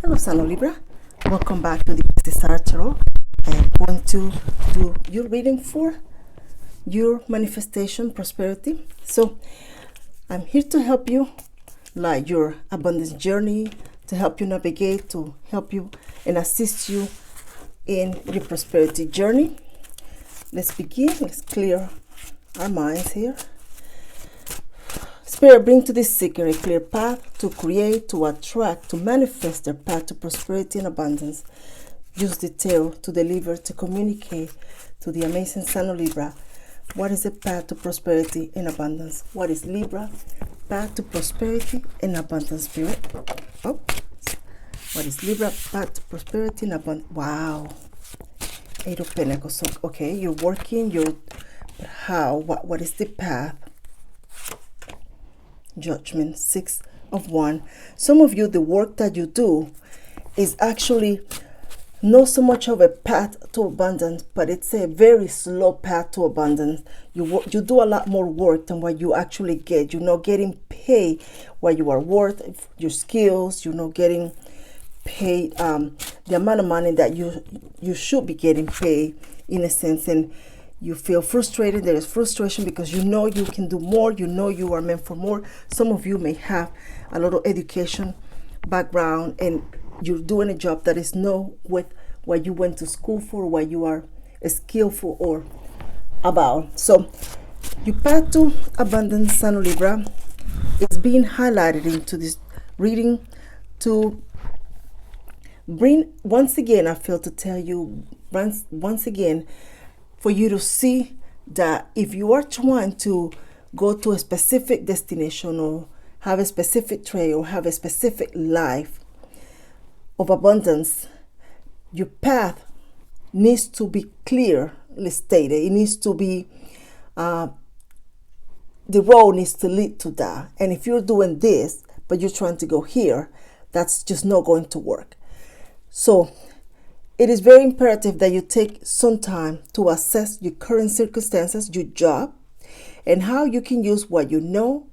Hello, Sano Libra. Welcome back to the Cesar Tarot. I am going to do your reading for your manifestation prosperity. So I'm here to help you, like your abundance journey, to help you navigate, to help you and assist you in your prosperity journey. Let's begin. Let's clear our minds here. Spirit, bring to this seeker a clear path to create, to attract, to manifest their path to prosperity and abundance. Use the tarot to deliver, to communicate to the amazing Sano Libra. What is the path to prosperity and abundance? What is Libra? Path to prosperity and abundance, Spirit. Oh, what is Libra? Path to prosperity and abundance. Wow. Eight of Pentacles. So, okay, you're working. But how? What is the path? Judgment, Six of Wands. Some of you, the work that you do is actually not so much of a path to abundance, but it's a very slow path to abundance. You do a lot more work than what you actually get. You're not getting paid what you are worth, your skills. You're not getting paid the amount of money that you should be getting paid, in a sense. And you feel frustrated. There is frustration because you know you can do more. You know you are meant for more. Some of you may have a lot of education background and you're doing a job that is not with what you went to school for, what you are skillful or about. So your path to abundance, Sano Libra, is being highlighted into this reading to bring, once again, I feel to tell you once again, for you to see that if you are trying to go to a specific destination or have a specific trade or have a specific life of abundance, your path needs to be clearly stated. It needs to be, the road needs to lead to that. And if you're doing this, but you're trying to go here, that's just not going to work. So it is very imperative that you take some time to assess your current circumstances, your job, and how you can use what you know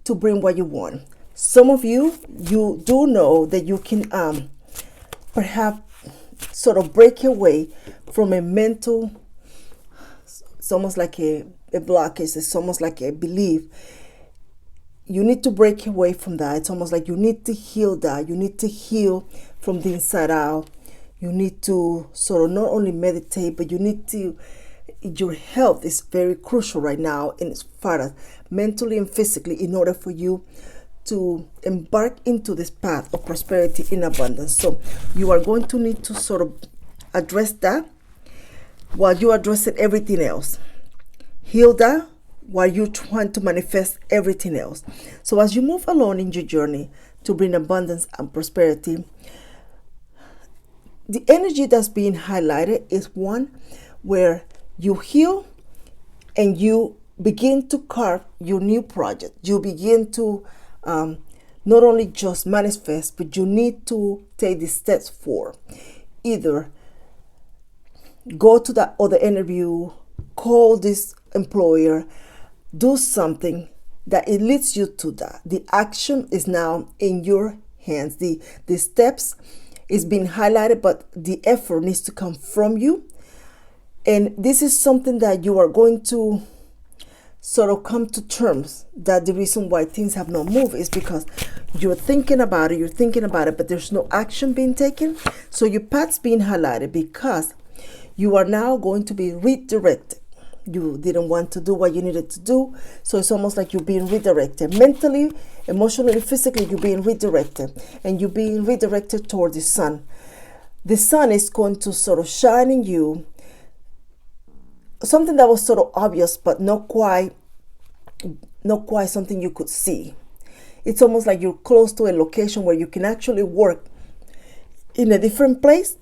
to bring what you want. Some of you do know that you can perhaps sort of break away from a mental, it's almost like a blockage, it's almost like a belief. You need to break away from that. It's almost like you need to heal that. You need to heal from the inside out. You need to sort of not only meditate, but you need to, your health is very crucial right now in as far as mentally and physically, in order for you to embark into this path of prosperity in abundance. So you are going to need to sort of address that while you address everything else. Heal that while you're trying to manifest everything else. So as you move along in your journey to bring abundance and prosperity, the energy that's being highlighted is one where you heal and you begin to carve your new project. You begin to not only just manifest, but you need to take the steps for either go to that other interview, call this employer, do something that it leads you to that. The action is now in your hands. The steps is being highlighted, but the effort needs to come from you. And this is something that you are going to sort of come to terms that the reason why things have not moved is because you're thinking about it, but there's no action being taken. So your path's being highlighted because you are now going to be redirected. You didn't want to do what you needed to do. So it's almost like you're being redirected. Mentally, emotionally, physically, you're being redirected. And you're being redirected toward the sun. The sun is going to sort of shine in you. Something that was sort of obvious, but not quite something you could see. It's almost like you're close to a location where you can actually work in a different place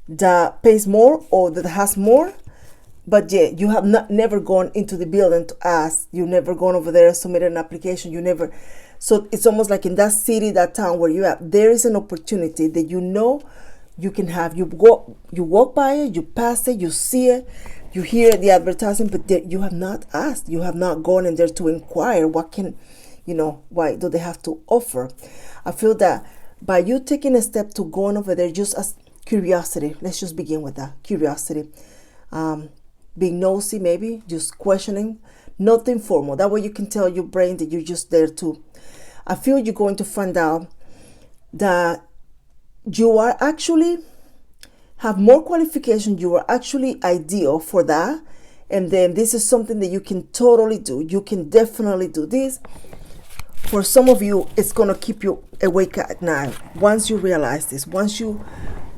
that pays more or that has more. But yeah, you have never gone into the building to ask. You've never gone over there, submitted an application. So it's almost like in that city, that town where you are, there is an opportunity that you know you can have. You walk by it, you pass it, you see it, you hear the advertisement, but you have not asked. You have not gone in there to inquire what can, why do they have to offer. I feel that by you taking a step to going over there just as curiosity. Let's just begin with that. Curiosity. Being nosy, maybe, just questioning. Nothing formal. That way you can tell your brain that you're just there to. I feel you're going to find out that you are actually have more qualification. You are actually ideal for that. And then this is something that you can totally do. You can definitely do this. For some of you, it's going to keep you awake at night. Once you realize this, once you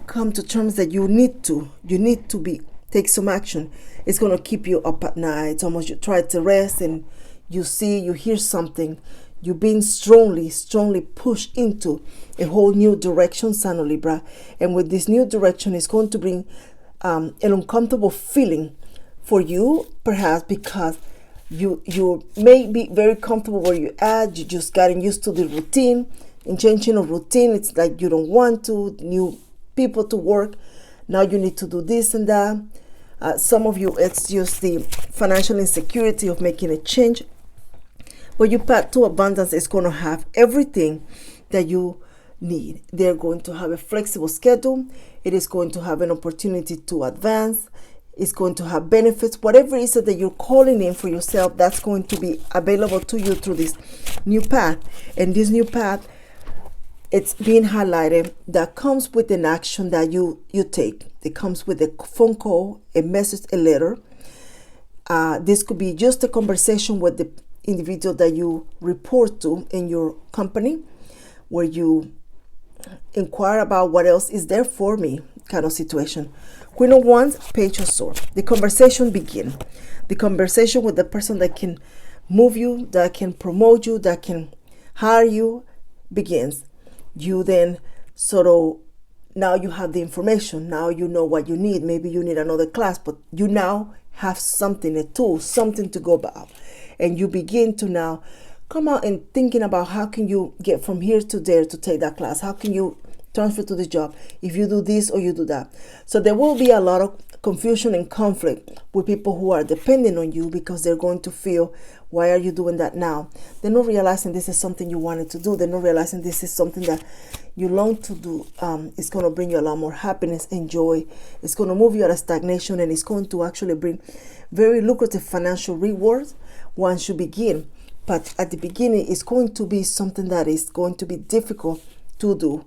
come to terms that you need to take some action, it's going to keep you up at night. It's almost you try to rest and you hear something. You're being strongly pushed into a whole new direction, Sign of Libra. And with this new direction, it's going to bring an uncomfortable feeling for you, perhaps because you may be very comfortable where you're at. You're just getting used to the routine. In changing a routine, it's like you don't want to new people to work. Now you need to do this and that. Some of you, it's just the financial insecurity of making a change. But your path to abundance is going to have everything that you need. They're going to have a flexible schedule. It is going to have an opportunity to advance. It's going to have benefits. Whatever it is that you're calling in for yourself, that's going to be available to you through this new path. And this new path, it's being highlighted that comes with an action that you take. It comes with a phone call, a message, a letter. This could be just a conversation with the individual that you report to in your company, where you inquire about what else is there for me kind of situation. Queen of Wands, Page of Swords. The conversation begins. The conversation with the person that can move you, that can promote you, that can hire you begins. You then now you have the information. Now you know what you need. Maybe you need another class, but you now have something, a tool, something to go about. And you begin to now come out and thinking about how can you get from here to there to take that class? How can you transfer to the job if you do this or you do that? So there will be a lot of confusion and conflict with people who are depending on you, because they're going to feel, why are you doing that now? They're not realizing this is something you wanted to do. They're not realizing this is something that you long to do. It's going to bring you a lot more happiness and joy. It's going to move you out of stagnation, and it's going to actually bring very lucrative financial rewards once you begin. But at the beginning, it's going to be something that is going to be difficult to do.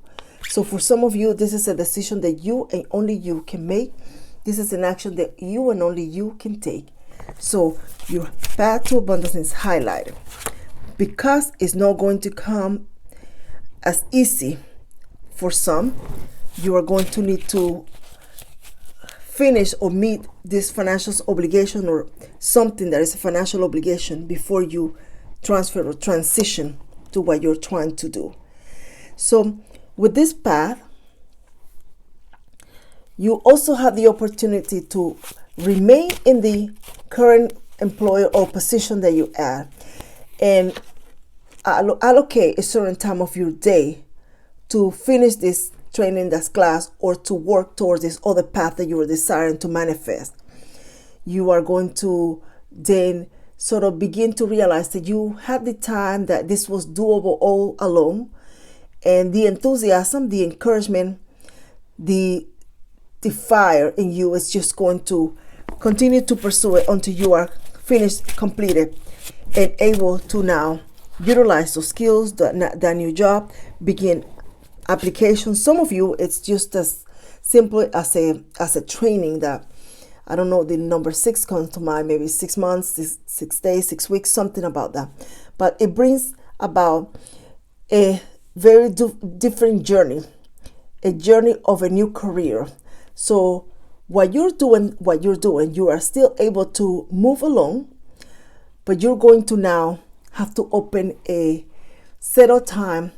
So for some of you, this is a decision that you and only you can make. This is an action that you and only you can take. So your path to abundance is highlighted, because it's not going to come as easy for some. You are going to need to finish or meet this financial obligation, or something that is a financial obligation, before you transfer or transition to what you're trying to do. So with this path, you also have the opportunity to remain in the current employer or position that you are, and allocate a certain time of your day to finish this training, this class, or to work towards this other path that you are desiring to manifest. You are going to then begin to realize that you had the time, that this was doable all along, and the enthusiasm, the encouragement, the fire in you is just going to continue to pursue it until you are finished, completed, and able to now utilize those skills, that new job, begin application. Some of you, it's just as simple as a training that, I don't know, the number 6 comes to mind, maybe 6 months, 6 days, 6 weeks, something about that. But it brings about a very different journey, a journey of a new career. So what you're doing, you are still able to move along, but you're going to now have to open a set of time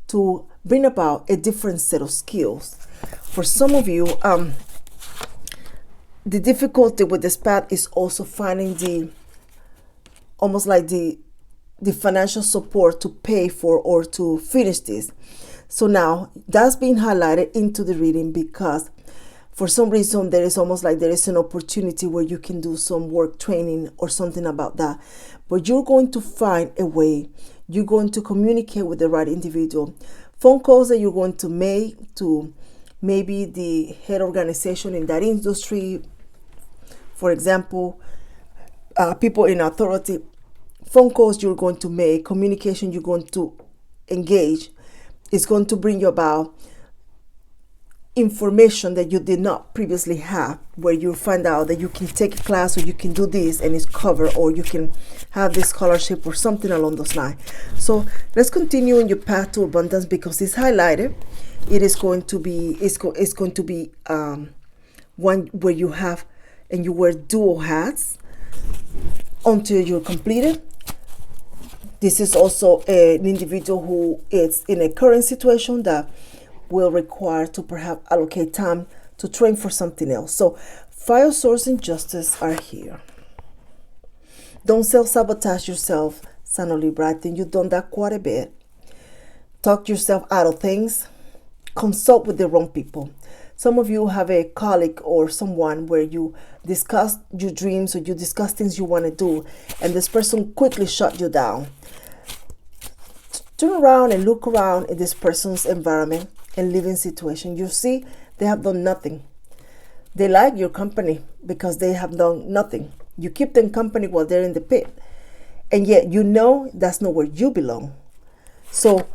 to bring about a different set of skills. For some of you, the difficulty with this path is also finding the financial support to pay for or to finish this. So now that's being highlighted into the reading, because for some reason there is an opportunity where you can do some work training or something about that. But you're going to find a way. You're going to communicate with the right individual. phone calls that you're going to make to maybe the head organization in that industry, for example, people in authority, phone calls you're going to make, communication you're going to engage, is going to bring you about information that you did not previously have, where you find out that you can take a class or you can do this and it's covered, or you can have this scholarship or something along those lines. So let's continue in your path to abundance, because it's highlighted. It is going to be one where you have and you wear dual hats until you're completed. This is also an individual who is in a current situation that will require to perhaps allocate time to train for something else. So fire, source, and justice are here. Don't self-sabotage yourself, Sign of Libra. I think you've done that quite a bit. Talk yourself out of things. Consult with the wrong people. Some of you have a colleague or someone where you discuss your dreams or you discuss things you want to do, and this person quickly shut you down. Turn around and look around in this person's environment and living situation. You see, they have done nothing. They like your company because they have done nothing. You keep them company while they're in the pit, and yet you know that's not where you belong. So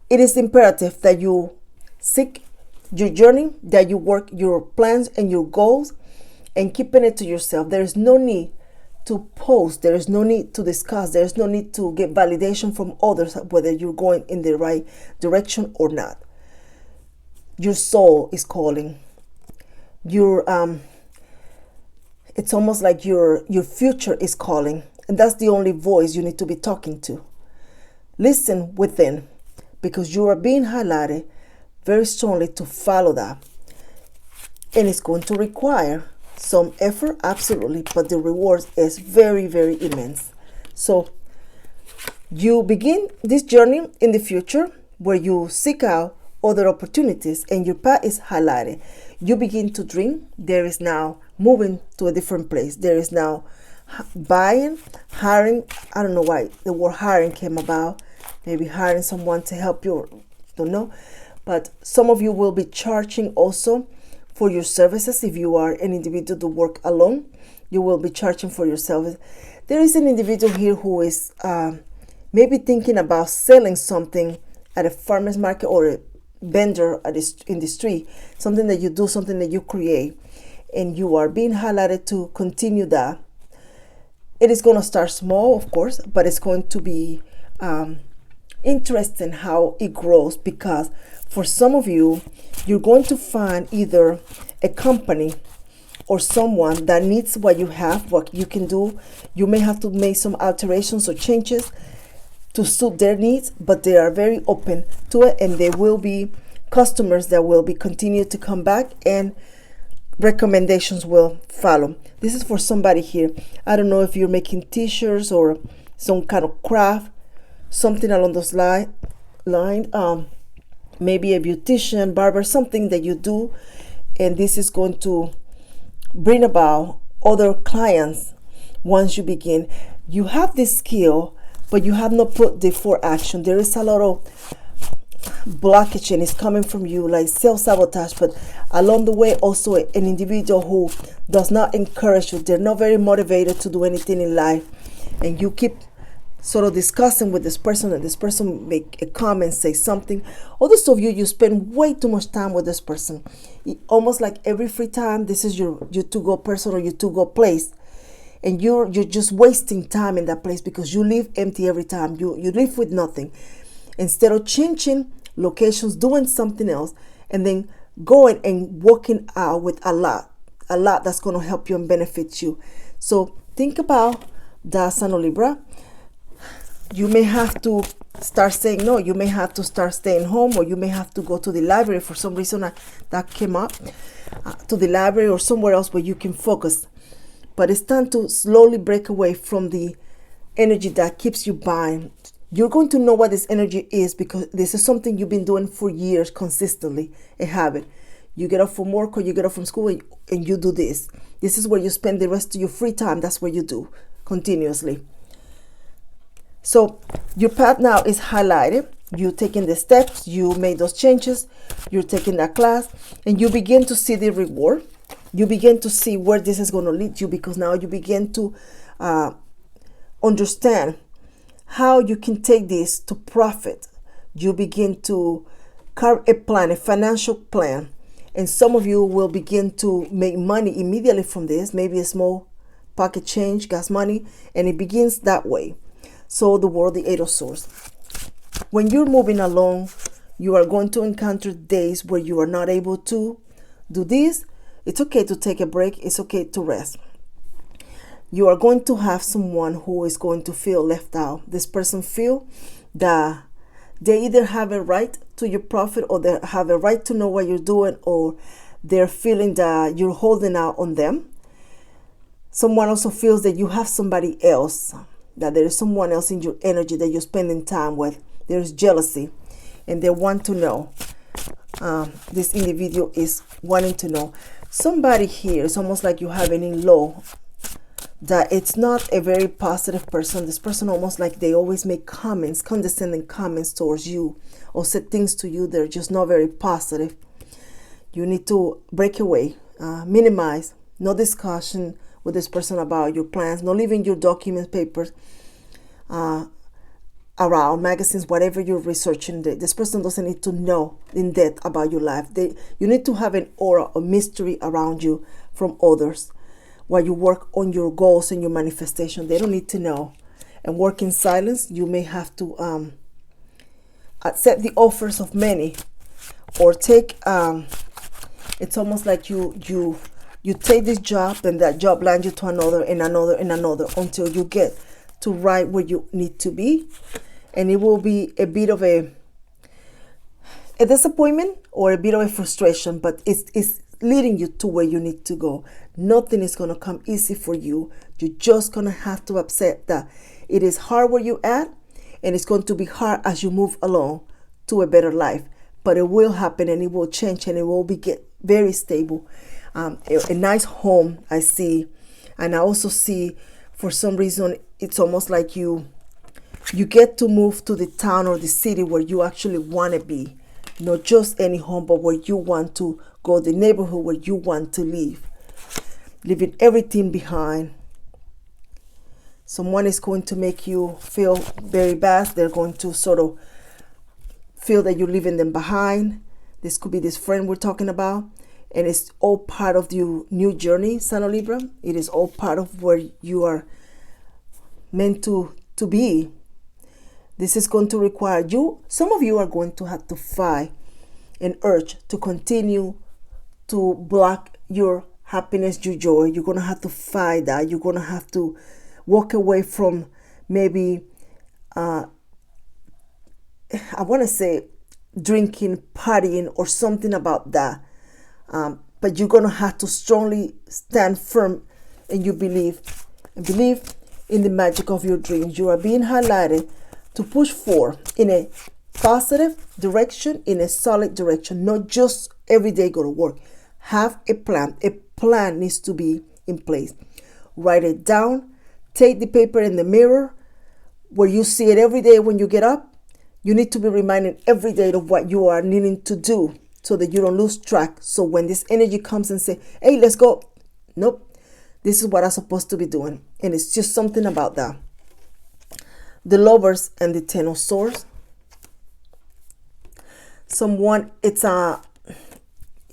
it is imperative that you seek your journey, that you work your plans and your goals, and keeping it to yourself. There is no need to post. There is no need to discuss. There is no need to get validation from others whether you're going in the right direction or not. Your soul is calling. It's almost like your future is calling, and that's the only voice you need to be talking to. Listen within, because you are being highlighted very strongly to follow that, and it's going to require some effort, absolutely, but the reward is very, very immense. So you begin this journey in the future where you seek out other opportunities, and your path is highlighted. You begin to dream. There is now moving to a different place. There is now buying, hiring. I don't know why the word hiring came about. Maybe hiring someone to help you, don't know. But some of you will be charging also for your services. If you are an individual to work alone, you will be charging for your service. There is an individual here who is maybe thinking about selling something at a farmer's market or a vendor in the street, something that you do, something that you create, and you are being highlighted to continue that. It is going to start small, of course, but it's going to be interesting how it grows, because for some of you, you're going to find either a company or someone that needs what you have, what you can do. You may have to make some alterations or changes to suit their needs, but they are very open to it, and there will be customers that will be continue to come back, and recommendations will follow. This is for somebody here. I don't know if you're making t-shirts or some kind of craft, something along those line, maybe a beautician, barber, something that you do, and this is going to bring about other clients once you begin. You have this skill, but you have not put the for action. There is a lot of blockage, and it's coming from you, like self-sabotage, but along the way also an individual who does not encourage you. They're not very motivated to do anything in life, and you keep sort of discussing with this person, and this person make a comment, say something. Others of you spend way too much time with this person. Almost like every free time, this is your to-go person or your to-go place. And you're just wasting time in that place because you leave empty every time. You leave with nothing. Instead of changing locations, doing something else, and then going and working out with a lot that's going to help you and benefit you. So think about that, Sign of Libra. You may have to start saying no. You may have to start staying home, or you may have to go to the library for some reason that came up, to the library or somewhere else where you can focus. But it's time to slowly break away from the energy that keeps you buying. You're going to know what this energy is, because this is something you've been doing for years consistently, a habit. You get off from work or you get off from school and you do this. This is where you spend the rest of your free time. That's what you do continuously. So your path now is highlighted. You taking the steps, you made those changes, you're taking that class, and you begin to see the reward. You begin to see where this is going to lead you, because now you begin to understand how you can take this to profit. You begin to carve a plan, a financial plan, and some of you will begin to make money immediately from this, maybe a small pocket change, gas money, and it begins that way. So the world, the Eight of Swords. When you're moving along, you are going to encounter days where you are not able to do this. It's okay to take a break. It's okay to rest. You are going to have someone who is going to feel left out. This person feel that they either have a right to your profit, or they have a right to know what you're doing, or they're feeling that you're holding out on them. Someone also feels that you have somebody else, that there is someone else in your energy that you're spending time with. There's jealousy, and they want to know. This individual is wanting to know. Somebody here, it's almost like you have an in-law that it's not a very positive person. This person almost like they always make comments, condescending comments towards you, or say things to you. They're just not very positive. You need to break away, minimize, no discussion with this person about your plans, no leaving your documents, papers around, magazines, whatever you're researching. This person doesn't need to know in depth about your life. You need to have an aura of mystery around you from others while you work on your goals and your manifestation. They don't need to know. And work in silence. You may have to accept the offers of many, or take it's almost like you take this job, and that job lands you to another and another and another, until you get to right where you need to be. And it will be a bit of a disappointment or a bit of a frustration, but it's leading you to where you need to go. Nothing is going to come easy for you. You're just going to have to accept that it is hard where you're at, and it's going to be hard as you move along to a better life. But it will happen, and it will change, and it will get very stable. A nice home I see. And I also see, for some reason, it's almost like you get to move to the town or the city where you actually want to be. Not just any home, but where you want to go, the neighborhood where you want to live. Leaving everything behind. Someone is going to make you feel very bad. They're going to sort of feel that you're leaving them behind. This could be this friend we're talking about. And it's all part of your new journey, Sign of Libra. It is all part of where you are meant to be. This is going to require you. Some of you are going to have to fight an urge to continue to block your happiness, your joy. You're going to have to fight that. You're going to have to walk away from maybe, I want to say drinking, partying, or something about that. But you're going to have to strongly stand firm, and you believe in the magic of your dreams. You are being highlighted to push forward in a positive direction, in a solid direction, not just every day go to work. Have a plan. A plan needs to be in place. Write it down. Take the paper in the mirror where you see it every day when you get up. You need to be reminded every day of what you are needing to do, so that you don't lose track. So when this energy comes and say, hey, let's go. Nope. This is what I'm supposed to be doing. And it's just something about that. The Lovers and the Ten of Swords.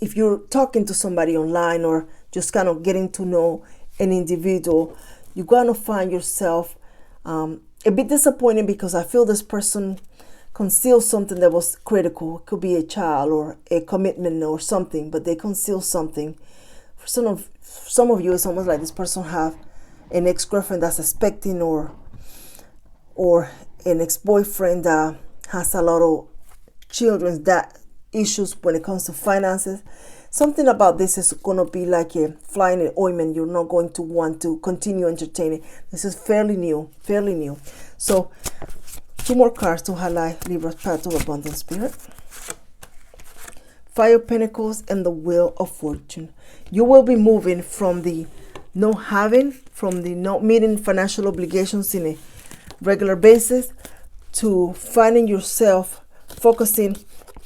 If you're talking to somebody online, or just kind of getting to know an individual, you're going to find yourself a bit disappointed, because I feel this person conceal something that was critical. It could be a child or a commitment or something, but they conceal something. For some of you, it's almost like this person have an ex-girlfriend that's expecting, or an ex-boyfriend that has a lot of children, that issues when it comes to finances. Something about this is going to be like a fly in the ointment. You're not going to want to continue entertaining. This is fairly new. So 2 more cards to highlight Libra's path to abundance, Spirit. Five of Pentacles and the Wheel of Fortune. You will be moving from the not meeting financial obligations in a regular basis, to finding yourself focusing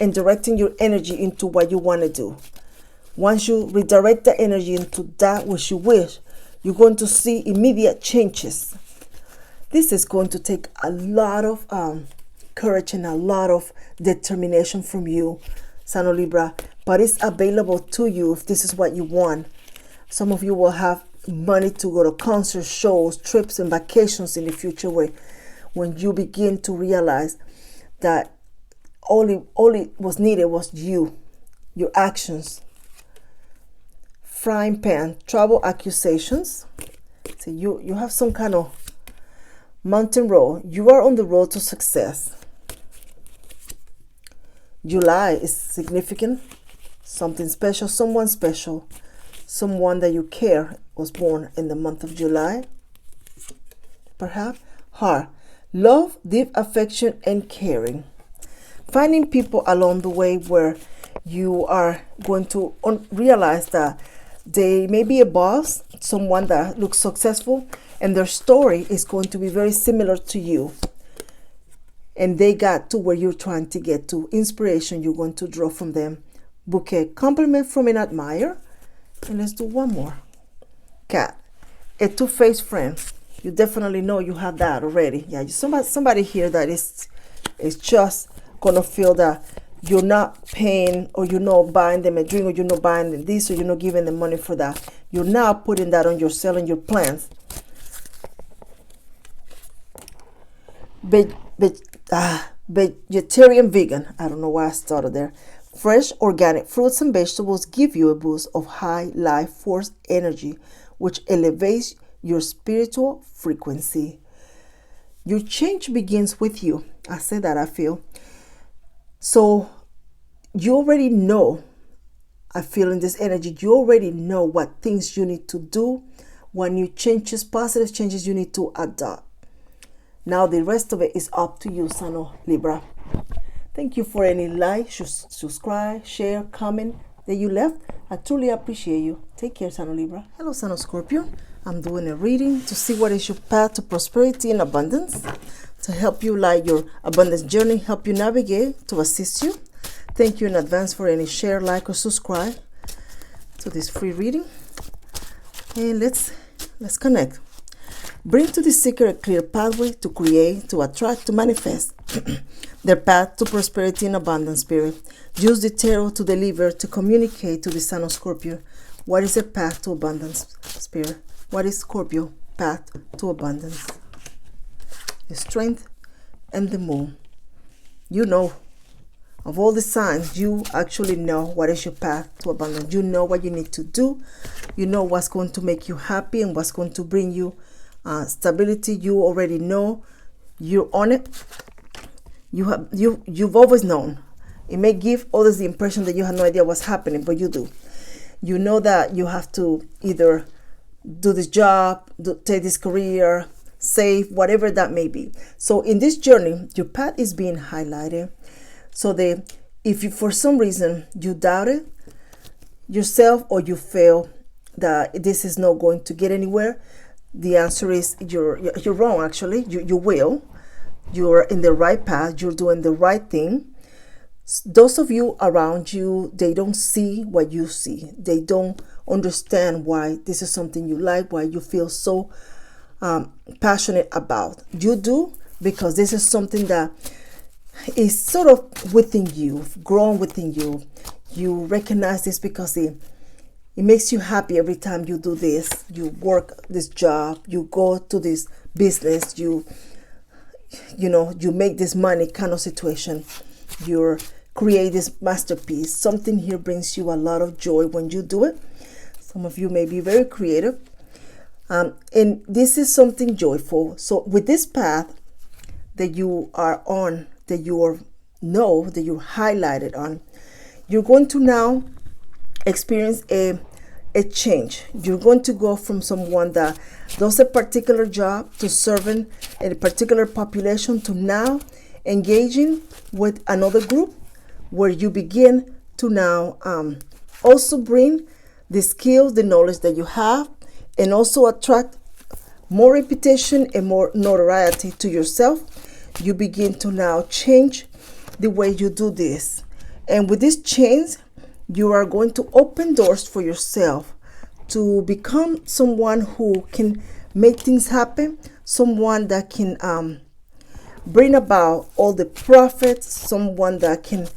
and directing your energy into what you want to do. Once you redirect the energy into that which you wish, you're going to see immediate changes. This is going to take a lot of courage and a lot of determination from you, Sign of Libra, but it's available to you if this is what you want. Some of you will have money to go to concerts, shows, trips, and vacations in the future when you begin to realize that all it was needed was you, your actions. Frying pan, trouble, accusations. So you have some kind of mountain road. You are on the road to success. July is significant. Something special, someone special. Someone that you care was born in the month of July. Perhaps. Heart, love, deep affection, and caring. Finding people along the way where you are going to realize that they may be a boss, someone that looks successful, and their story is going to be very similar to you. And they got to where you're trying to get to. Inspiration you're going to draw from them. Bouquet, compliment from an admirer. And let's do one more. Cat, a two-faced friend. You definitely know you have that already. Yeah, somebody here that is just gonna feel that you're not paying, or you're not buying them a drink, or you're not buying them this, or you're not giving them money for that. You're now putting that on yourself and your plans. Vegetarian, vegan. I don't know why I started there. Fresh organic fruits and vegetables give you a boost of high life force energy, which elevates your spiritual frequency. Your change begins with you. I say that, I feel. So you already know, I feel in this energy, you already know what things you need to do, what new changes, positive changes you need to adopt. Now the rest of it is up to you, Sign of Libra. Thank you for any like, subscribe, share, comment that you left. I truly appreciate you. Take care, Sign of Libra. Hello, Sign of Scorpio. I'm doing a reading to see what is your path to prosperity and abundance, to help you light your abundance journey, help you navigate, to assist you. Thank you in advance for any share, like, or subscribe to this free reading. And let's connect. Bring to the seeker a clear pathway to create, to attract, to manifest their path to prosperity and abundance, Spirit. Use the tarot to deliver, to communicate to the Sign of Scorpio. What is the path to abundance, Spirit? What is Scorpio path to abundance? The strength and the moon. You know, of all the signs, you actually know what is your path to abundance. You know what you need to do. You know what's going to make you happy and what's going to bring you stability. You already know. You're on it. You've always known. It may give others the impression that you have no idea what's happening, but you do. You know that you have to either do this job, take this career, save, whatever that may be. So in this journey, your path is being highlighted. So if you, for some reason, you doubt it yourself, or you feel that this is not going to get anywhere, the answer is you're wrong. Actually, you will. You're in the right path. You're doing the right thing. Those of you around you, they don't see what you see. They don't understand why this is something you like, why you feel so passionate about. You do, because this is something that is sort of within you, grown within you. You recognize this because it makes you happy every time you do this. You work this job, you go to this business, you make this money kind of situation. You create this masterpiece. Something here brings you a lot of joy when you do it. Some of you may be very creative. And this is something joyful. So with this path that you are on, that you're highlighted on, you're going to now experience a change. You're going to go from someone that does a particular job to serving a particular population to now engaging with another group, where you begin to now also bring the skills, the knowledge that you have, and also attract more reputation and more notoriety to yourself. You begin to now change the way you do this. And with this change, you are going to open doors for yourself to become someone who can make things happen, someone that can bring about all the profits, someone that can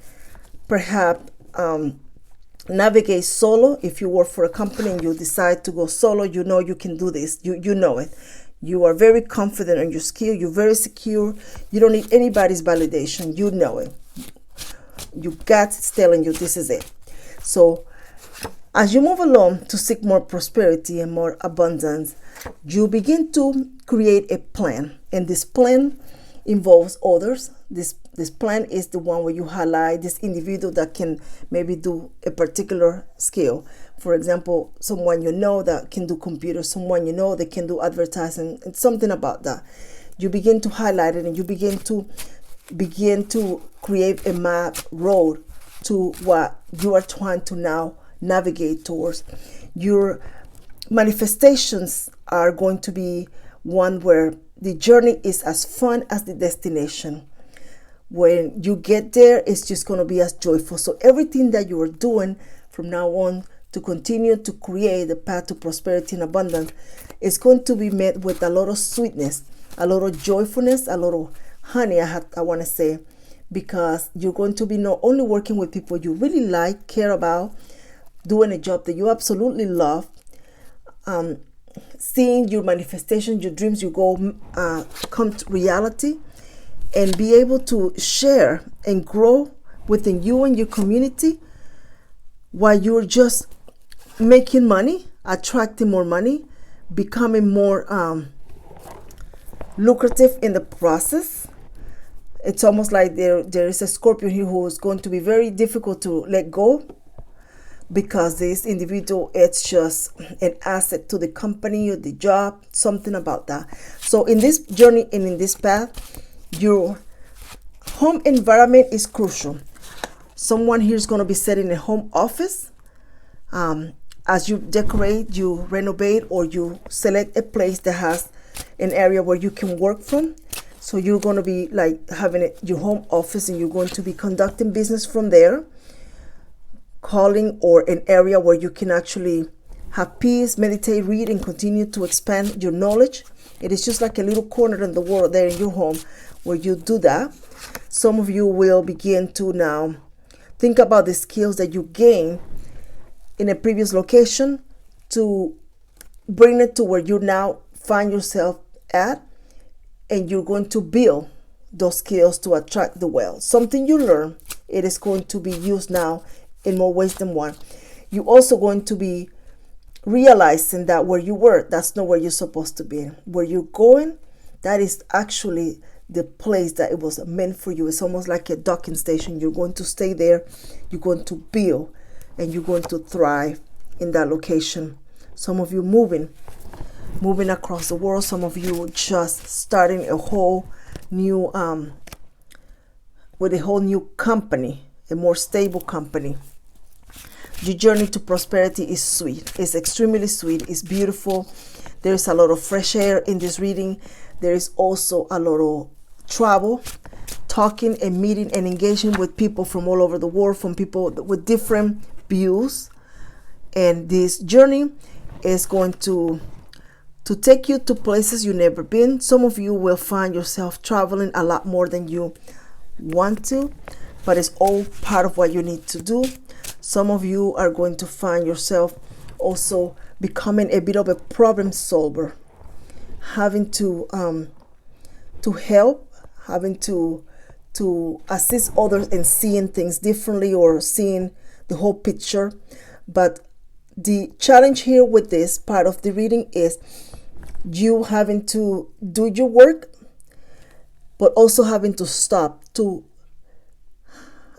perhaps navigate solo. If you work for a company and you decide to go solo, you know you can do this. You know it. You are very confident in your skill. You're very secure. You don't need anybody's validation. You know it. Your gut is telling you this is it. So as you move along to seek more prosperity and more abundance, you begin to create a plan. And this plan involves others. This plan is the one where you highlight this individual that can maybe do a particular skill. For example, someone you know that can do computers, someone you know that can do advertising, and something about that. You begin to highlight it, and you begin to create a map road to what you are trying to now navigate towards. Your manifestations are going to be one where the journey is as fun as the destination. When you get there, it's just going to be as joyful. So everything that you are doing from now on to continue to create the path to prosperity and abundance is going to be met with a lot of sweetness, a lot of joyfulness, a lot of honey, I want to say, because you're going to be not only working with people you really like, care about, doing a job that you absolutely love, seeing your manifestation, your dreams, you go come to reality, and be able to share and grow within you and your community while you're just making money, attracting more money, becoming more lucrative in the process. It's almost like there is a Scorpio here who is going to be very difficult to let go, because this individual, it's just an asset to the company or the job, something about that. So in this journey and in this path, your home environment is crucial. Someone here is going to be setting a home office. As you decorate, you renovate, or you select a place that has an area where you can work from. So you're going to be like having your home office, and you're going to be conducting business from there, calling, or an area where you can actually have peace, meditate, read, and continue to expand your knowledge. It is just like a little corner in the world there in your home where you do that. Some of you will begin to now think about the skills that you gained in a previous location to bring it to where you now find yourself at, and you're going to build those skills to attract the wealth. Something you learn, it is going to be used now in more ways than one. You're also going to be realizing that where you were, that's not where you're supposed to be. Where you're going, that is actually the place that it was meant for you. It's almost like a docking station. You're going to stay there, you're going to build, and you're going to thrive in that location. Some of you moving across the world. Some of you just starting a whole new with a whole new company, a more stable company. Your journey to prosperity is sweet. It's extremely sweet. It's beautiful. There's a lot of fresh air in this reading. There is also a lot of travel, talking and meeting and engaging with people from all over the world, from people with different views. And this journey is going to take you to places you've never been. Some of you will find yourself traveling a lot more than you want to, but it's all part of what you need to do. Some of you are going to find yourself also becoming a bit of a problem solver, having to help, having to assist others in seeing things differently or seeing the whole picture. But the challenge here with this part of the reading is you having to do your work, but also having to stop to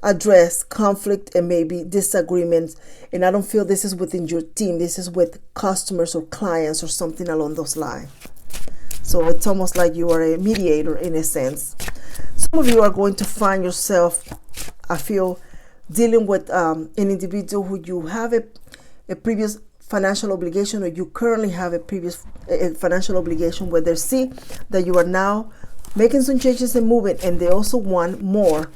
address conflict and maybe disagreements. And I don't feel this is within your team. This is with customers or clients or something along those lines. So it's almost like you are a mediator in a sense. Some of you are going to find yourself, I feel, dealing with an individual who you have a previous financial obligation, or you currently have a previous financial obligation, where they see that you are now making some changes and moving, and they also want more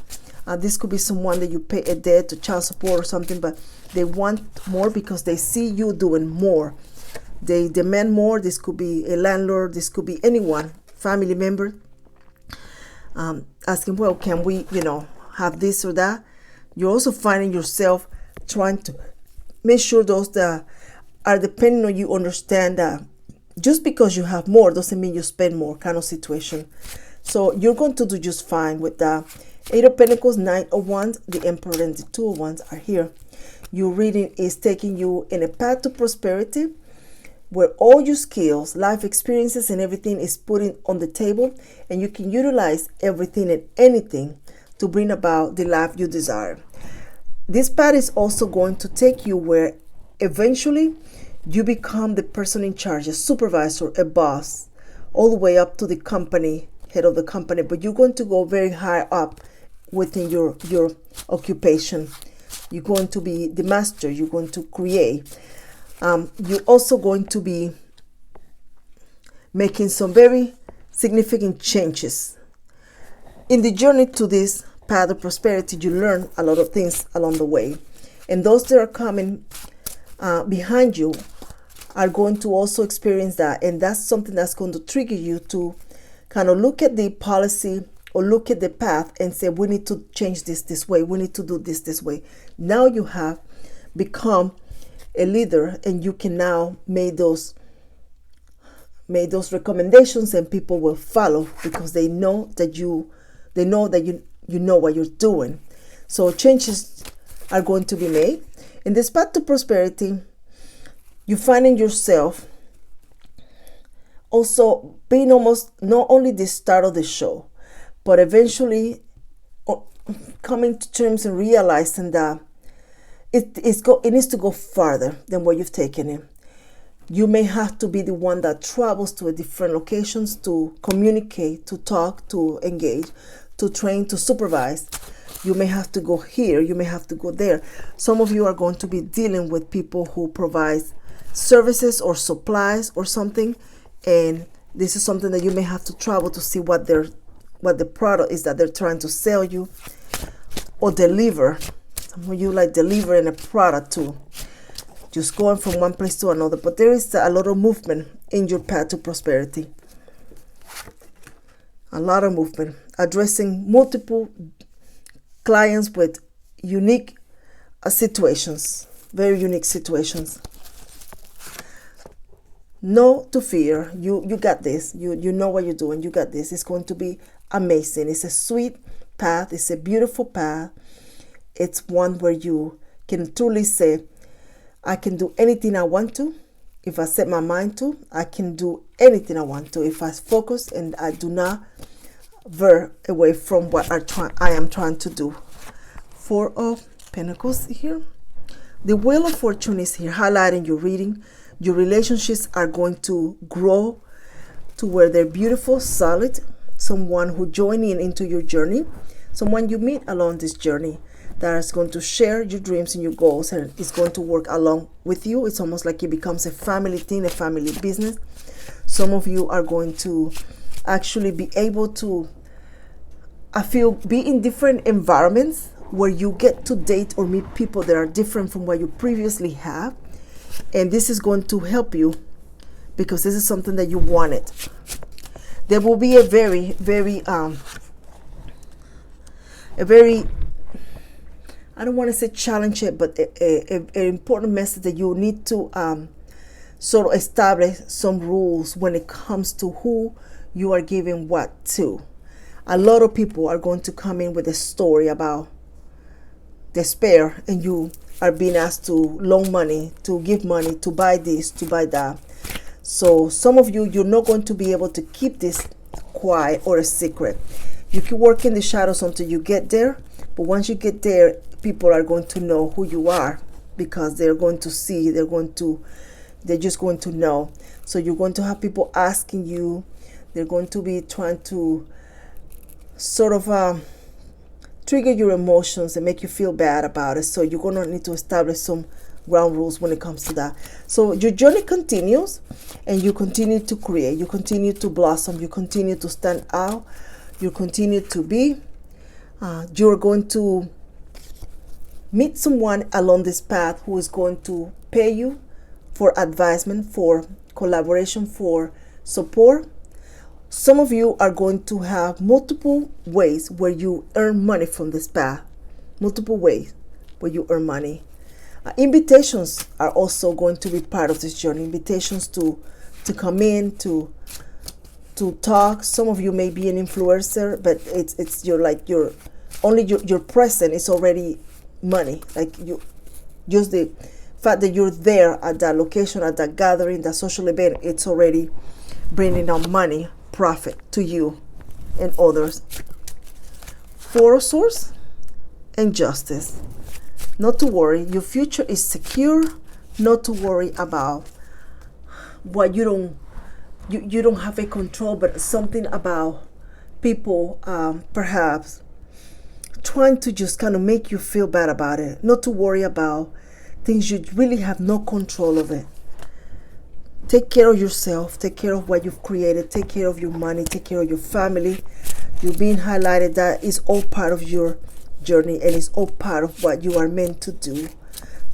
This could be someone that you pay a debt to child support or something, but they want more because they see you doing more. They demand more. This could be a landlord. This could be anyone, family member, asking, well, can we, have this or that? You're also finding yourself trying to make sure those that are depending on you understand that just because you have more doesn't mean you spend more, kind of situation. So you're going to do just fine with the Eight of Pentacles, Nine of Wands, the Emperor, and the Two of Wands are here. Your reading is taking you in a path to prosperity where all your skills, life experiences, and everything is putting on the table, and you can utilize everything and anything to bring about the life you desire. This path is also going to take you where eventually you become the person in charge, a supervisor, a boss, all the way up to the company, head of the company, but you're going to go very high up within your occupation. You're going to be the master. You're going to create. You're also going to be making some very significant changes. In the journey to this path of prosperity, you learn a lot of things along the way. And those that are coming behind you are going to also experience that. And that's something that's going to trigger you to kind of look at the policy or look at the path and say, we need to change this way. We need to do this way. Now you have become a leader, and you can now make those recommendations, and people will follow because they know that you know what you're doing. So changes are going to be made. In this path to prosperity, you're finding yourself also being almost not only the start of the show, but eventually coming to terms and realizing that it needs to go farther than where you've taken it. You may have to be the one that travels to different locations to communicate, to talk, to engage, to train, to supervise. You may have to go here. You may have to go there. Some of you are going to be dealing with people who provide services or supplies or something, and this is something that you may have to travel to see what the product is that they're trying to sell you or deliver. Some of you like delivering a product too, just going from one place to another. But there is a lot of movement in your path to prosperity. A lot of movement, addressing multiple clients with unique situations, very unique situations. No to fear. You got this. You know what you're doing. You got this. It's going to be amazing. It's a sweet path. It's a beautiful path. It's one where you can truly say, I can do anything I want to. If I set my mind to, I can do anything I want to. If I focus and I do not veer away from what I am trying to do. Four of Pentacles here. The Wheel of Fortune is here, highlighting your reading. Your relationships are going to grow to where they're beautiful, solid. Someone who join into your journey. Someone you meet along this journey that is going to share your dreams and your goals and is going to work along with you. It's almost like it becomes a family thing, a family business. Some of you are going to actually be able to, be in different environments where you get to date or meet people that are different from what you previously have. And this is going to help you because this is something that you wanted. There will be a very, I don't want to say challenge it, but an important message that you need to sort of establish some rules when it comes to who you are giving what to. A lot of people are going to come in with a story about despair, and you are being asked to loan money, to give money, to buy this, to buy that. So some of you, you're not going to be able to keep this quiet or a secret. You can work in the shadows until you get there, but once you get there, people are going to know who you are because they're going to see, they're just going to know. So you're going to have people asking you, they're going to be trying to sort of trigger your emotions and make you feel bad about it. So you're going to need to establish some ground rules when it comes to that. So your journey continues, and you continue to create, you continue to blossom, you continue to stand out, you continue to be You're going to meet someone along this path who is going to pay you for advisement, for collaboration, for support. Some of you are going to have multiple ways where you earn money from this path. Multiple ways where you earn money. Invitations are also going to be part of this journey. Invitations to come in, to talk. Some of you may be an influencer, but it's your presence is already money. Like you, just the fact that you're there at that location, at that gathering, that social event, it's already bringing on money, profit to you and others. Four of Swords and Justice. Not to worry, your future is secure. Not to worry about what you don't have a control, but something about people perhaps trying to just kind of make you feel bad about it. Not to worry about things you really have no control of it. Take care of yourself. Take care of what you've created. Take care of your money. Take care of your family. You're being highlighted. That is all part of your journey, and it's all part of what you are meant to do.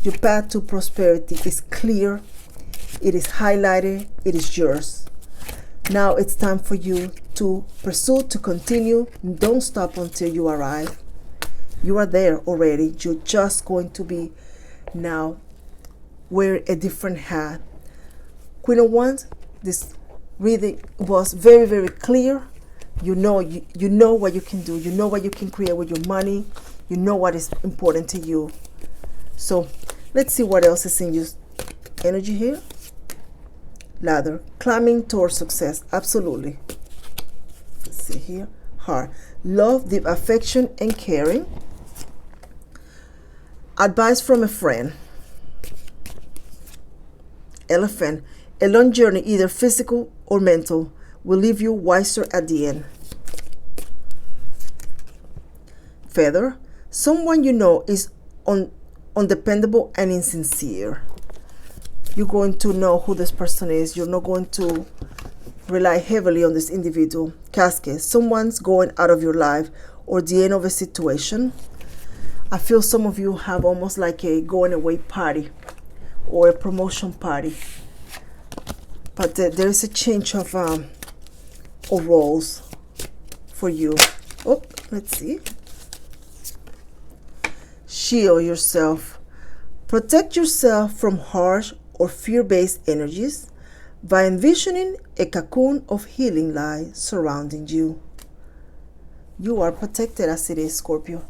Your path to prosperity is clear. It is highlighted. It is yours. Now it's time for you to pursue, to continue. Don't stop until you arrive. You are there already. You're just going to be now wear a different hat. Queen of Wands, this reading was very, very clear. You know what you can do. You know what you can create with your money. You know what is important to you. So let's see what else is in your energy here. Ladder, climbing towards success. Absolutely. Let's see here. Heart, love, deep affection and caring. Advice from a friend. Elephant, a long journey, either physical or mental, will leave you wiser at the end. Feather, someone you know is undependable and insincere. You're going to know who this person is. You're not going to rely heavily on this individual. Casket, someone's going out of your life or the end of a situation. I feel some of you have almost like a going away party or a promotion party. But there is a change of roles for you. Oh, let's see. Shield yourself. Protect yourself from harsh or fear-based energies by envisioning a cocoon of healing light surrounding you. You are protected as it is, Scorpio.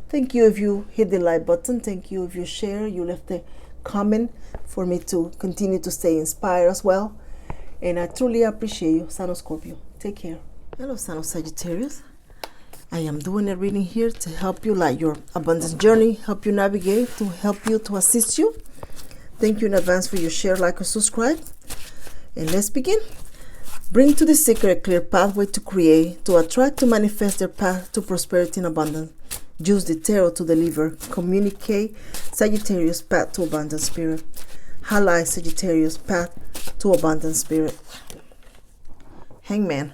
Thank you if you hit the like button. Thank you if you share. You left a comment for me to continue to stay inspired as well. And I truly appreciate you, Son of Scorpio. Take care. Hello, Son of Sagittarius. I am doing a reading here to help you light your abundance journey, help you navigate, to help you, to assist you. Thank you in advance for your share, like, or subscribe. And let's begin. Bring to the seeker a clear pathway to create, to attract, to manifest their path to prosperity and abundance. Use the tarot to deliver. Communicate Sagittarius' path to abundance spirit. Highlight Sagittarius' path to abundance spirit. Hangman.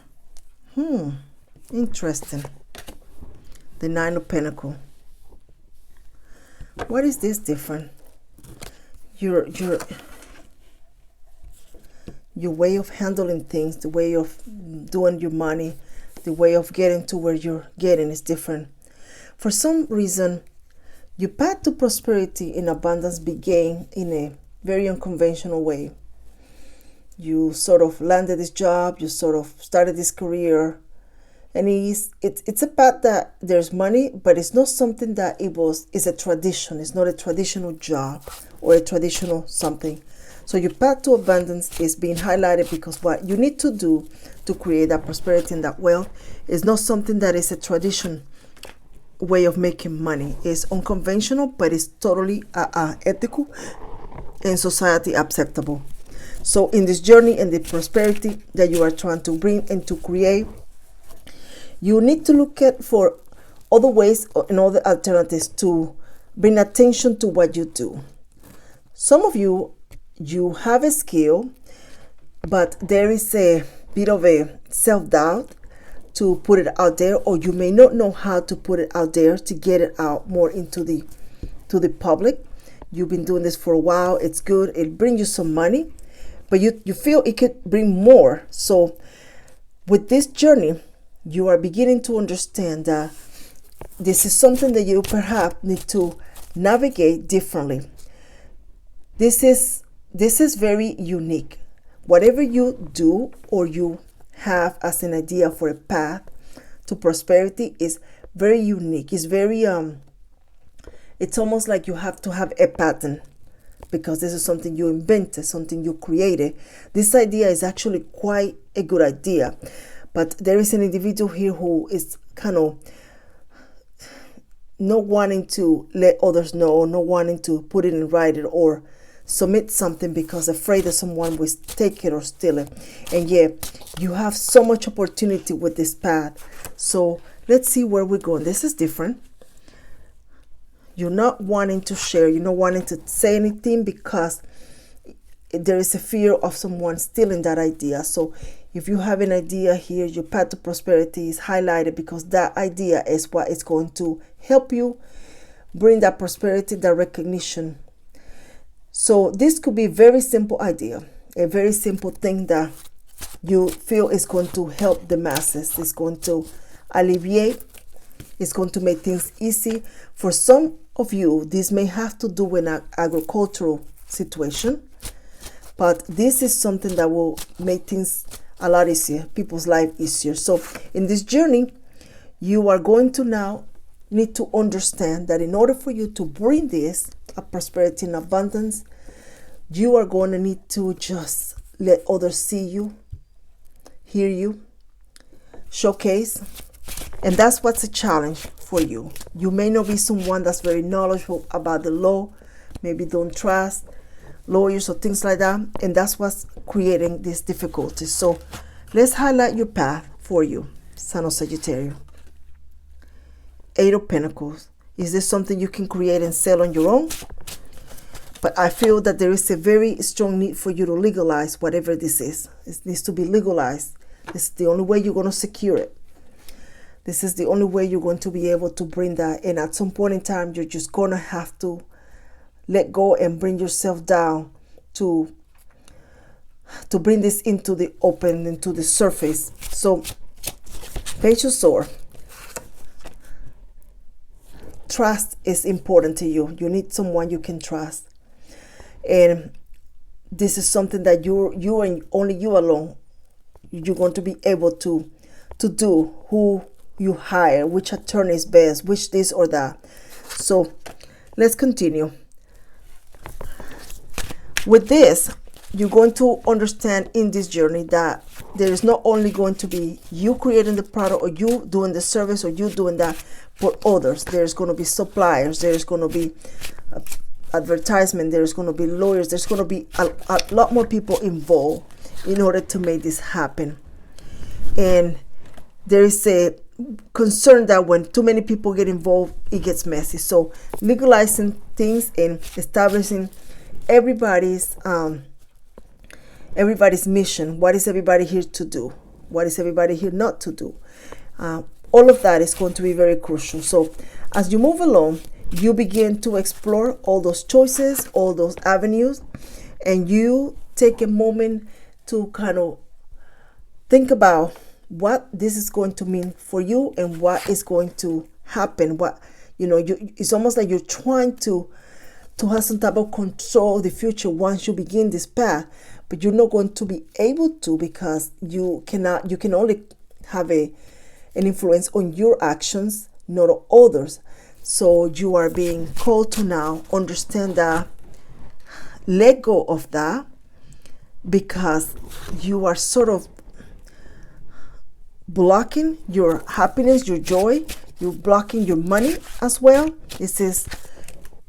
Interesting. The Nine of Pentacles. What is this different? Your way of handling things, the way of doing your money, the way of getting to where you're getting is different. For some reason, your path to prosperity and abundance began in a very unconventional way. You sort of landed this job, you sort of started this career, and it's a path that there's money, but it's not something that it's a tradition. It's not a traditional job or a traditional something. So your path to abundance is being highlighted because what you need to do to create that prosperity and that wealth is not something that is a tradition way of making money. It's unconventional, but it's totally ethical and society acceptable. So in this journey and the prosperity that you are trying to bring and to create, you need to look at for other ways and other alternatives to bring attention to what you do. Some of you have a skill, but there is a bit of a self-doubt to put it out there, or you may not know how to put it out there to get it out more into the public. You've been doing this for a while. It's good. It brings you some money, but you feel it could bring more. So with this journey, you are beginning to understand that this is something that you perhaps need to navigate differently. This is very unique. Whatever you do or you have as an idea for a path to prosperity is very unique. It's very it's almost like you have to have a pattern, because this is something you invented, something you created. This idea is actually quite a good idea, but there is an individual here who is kind of not wanting to let others know, or not wanting to put it in writing or submit something because afraid that someone will take it or steal it. And yet you have so much opportunity with this path. So let's see where we're going. This is different. You're not wanting to share, you're not wanting to say anything because there is a fear of someone stealing that idea. So if you have an idea here, your path to prosperity is highlighted because that idea is what is going to help you bring that prosperity, that recognition. So this could be a very simple idea, a very simple thing that you feel is going to help the masses. It's going to alleviate. It's going to make things easy. For some of you, this may have to do with an agricultural situation, but this is something that will make things a lot easier, people's life easier. So in this journey, you are going to now need to understand that in order for you to bring this a prosperity and abundance, you are going to need to just let others see you, hear you, showcase. And that's what's a challenge for you. You may not be someone that's very knowledgeable about the law, maybe don't trust lawyers or things like that, and that's what's creating these difficulties. So let's highlight your path for you, Son of Sagittarius. 8 of Pentacles. Is this something you can create and sell on your own? But I feel that there is a very strong need for you to legalize whatever this is. It needs to be legalized. This is the only way you're going to secure it. This is the only way you're going to be able to bring that. And at some point in time, you're just going to have to let go and bring yourself down to bring this into the open, into the surface. So, Page of Swords. Trust is important to you. You need someone you can trust. And this is something that you and only you alone, you're going to be able to do. Who you hire, which attorney is best, which this or that. So let's continue. With this, you're going to understand in this journey that there is not only going to be you creating the product or you doing the service or you doing that for others. There's going to be suppliers, there's going to be advertisement, there's going to be lawyers, there's going to be a lot more people involved in order to make this happen. And there is a concern that when too many people get involved, it gets messy. So legalizing things and establishing everybody's mission. What is everybody here to do? What is everybody here not to do? All of that is going to be very crucial. So as you move along, you begin to explore all those choices, all those avenues, and you take a moment to kind of think about what this is going to mean for you and what is going to happen. What, it's almost like you're trying to have some type of control of the future once you begin this path, but you're not going to be able to, because you can only have an influence on your actions, not others. So you are being called to now understand that, let go of that, because you are sort of blocking your happiness, your joy. You're blocking your money as well. This is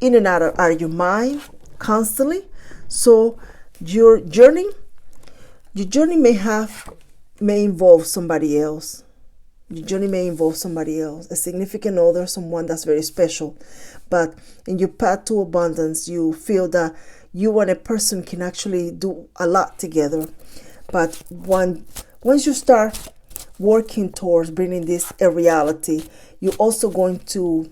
in and out of your mind constantly. So your journey may involve somebody else. Your journey may involve somebody else, a significant other, someone that's very special. But in your path to abundance, you feel that you and a person can actually do a lot together. But once you start working towards bringing this a reality. You're also going to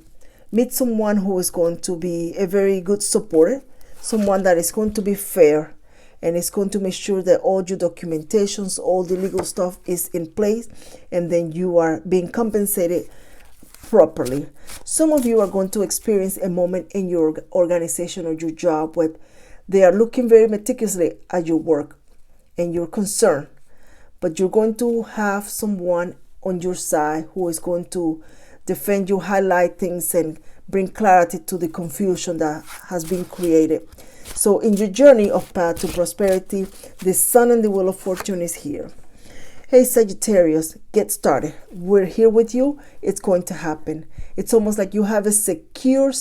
meet someone who is going to be a very good supporter, someone that is going to be fair, and is going to make sure that all your documentations, all the legal stuff is in place, and then you are being compensated properly. Some of you are going to experience a moment in your organization or your job where they are looking very meticulously at your work and your concern, but you're going to have someone on your side who is going to defend you, highlight things, and bring clarity to the confusion that has been created. So in your journey of path to prosperity, the Sun and the Wheel of Fortune is here. Hey Sagittarius, get started. We're here with you. It's going to happen. It's almost like you have a secure,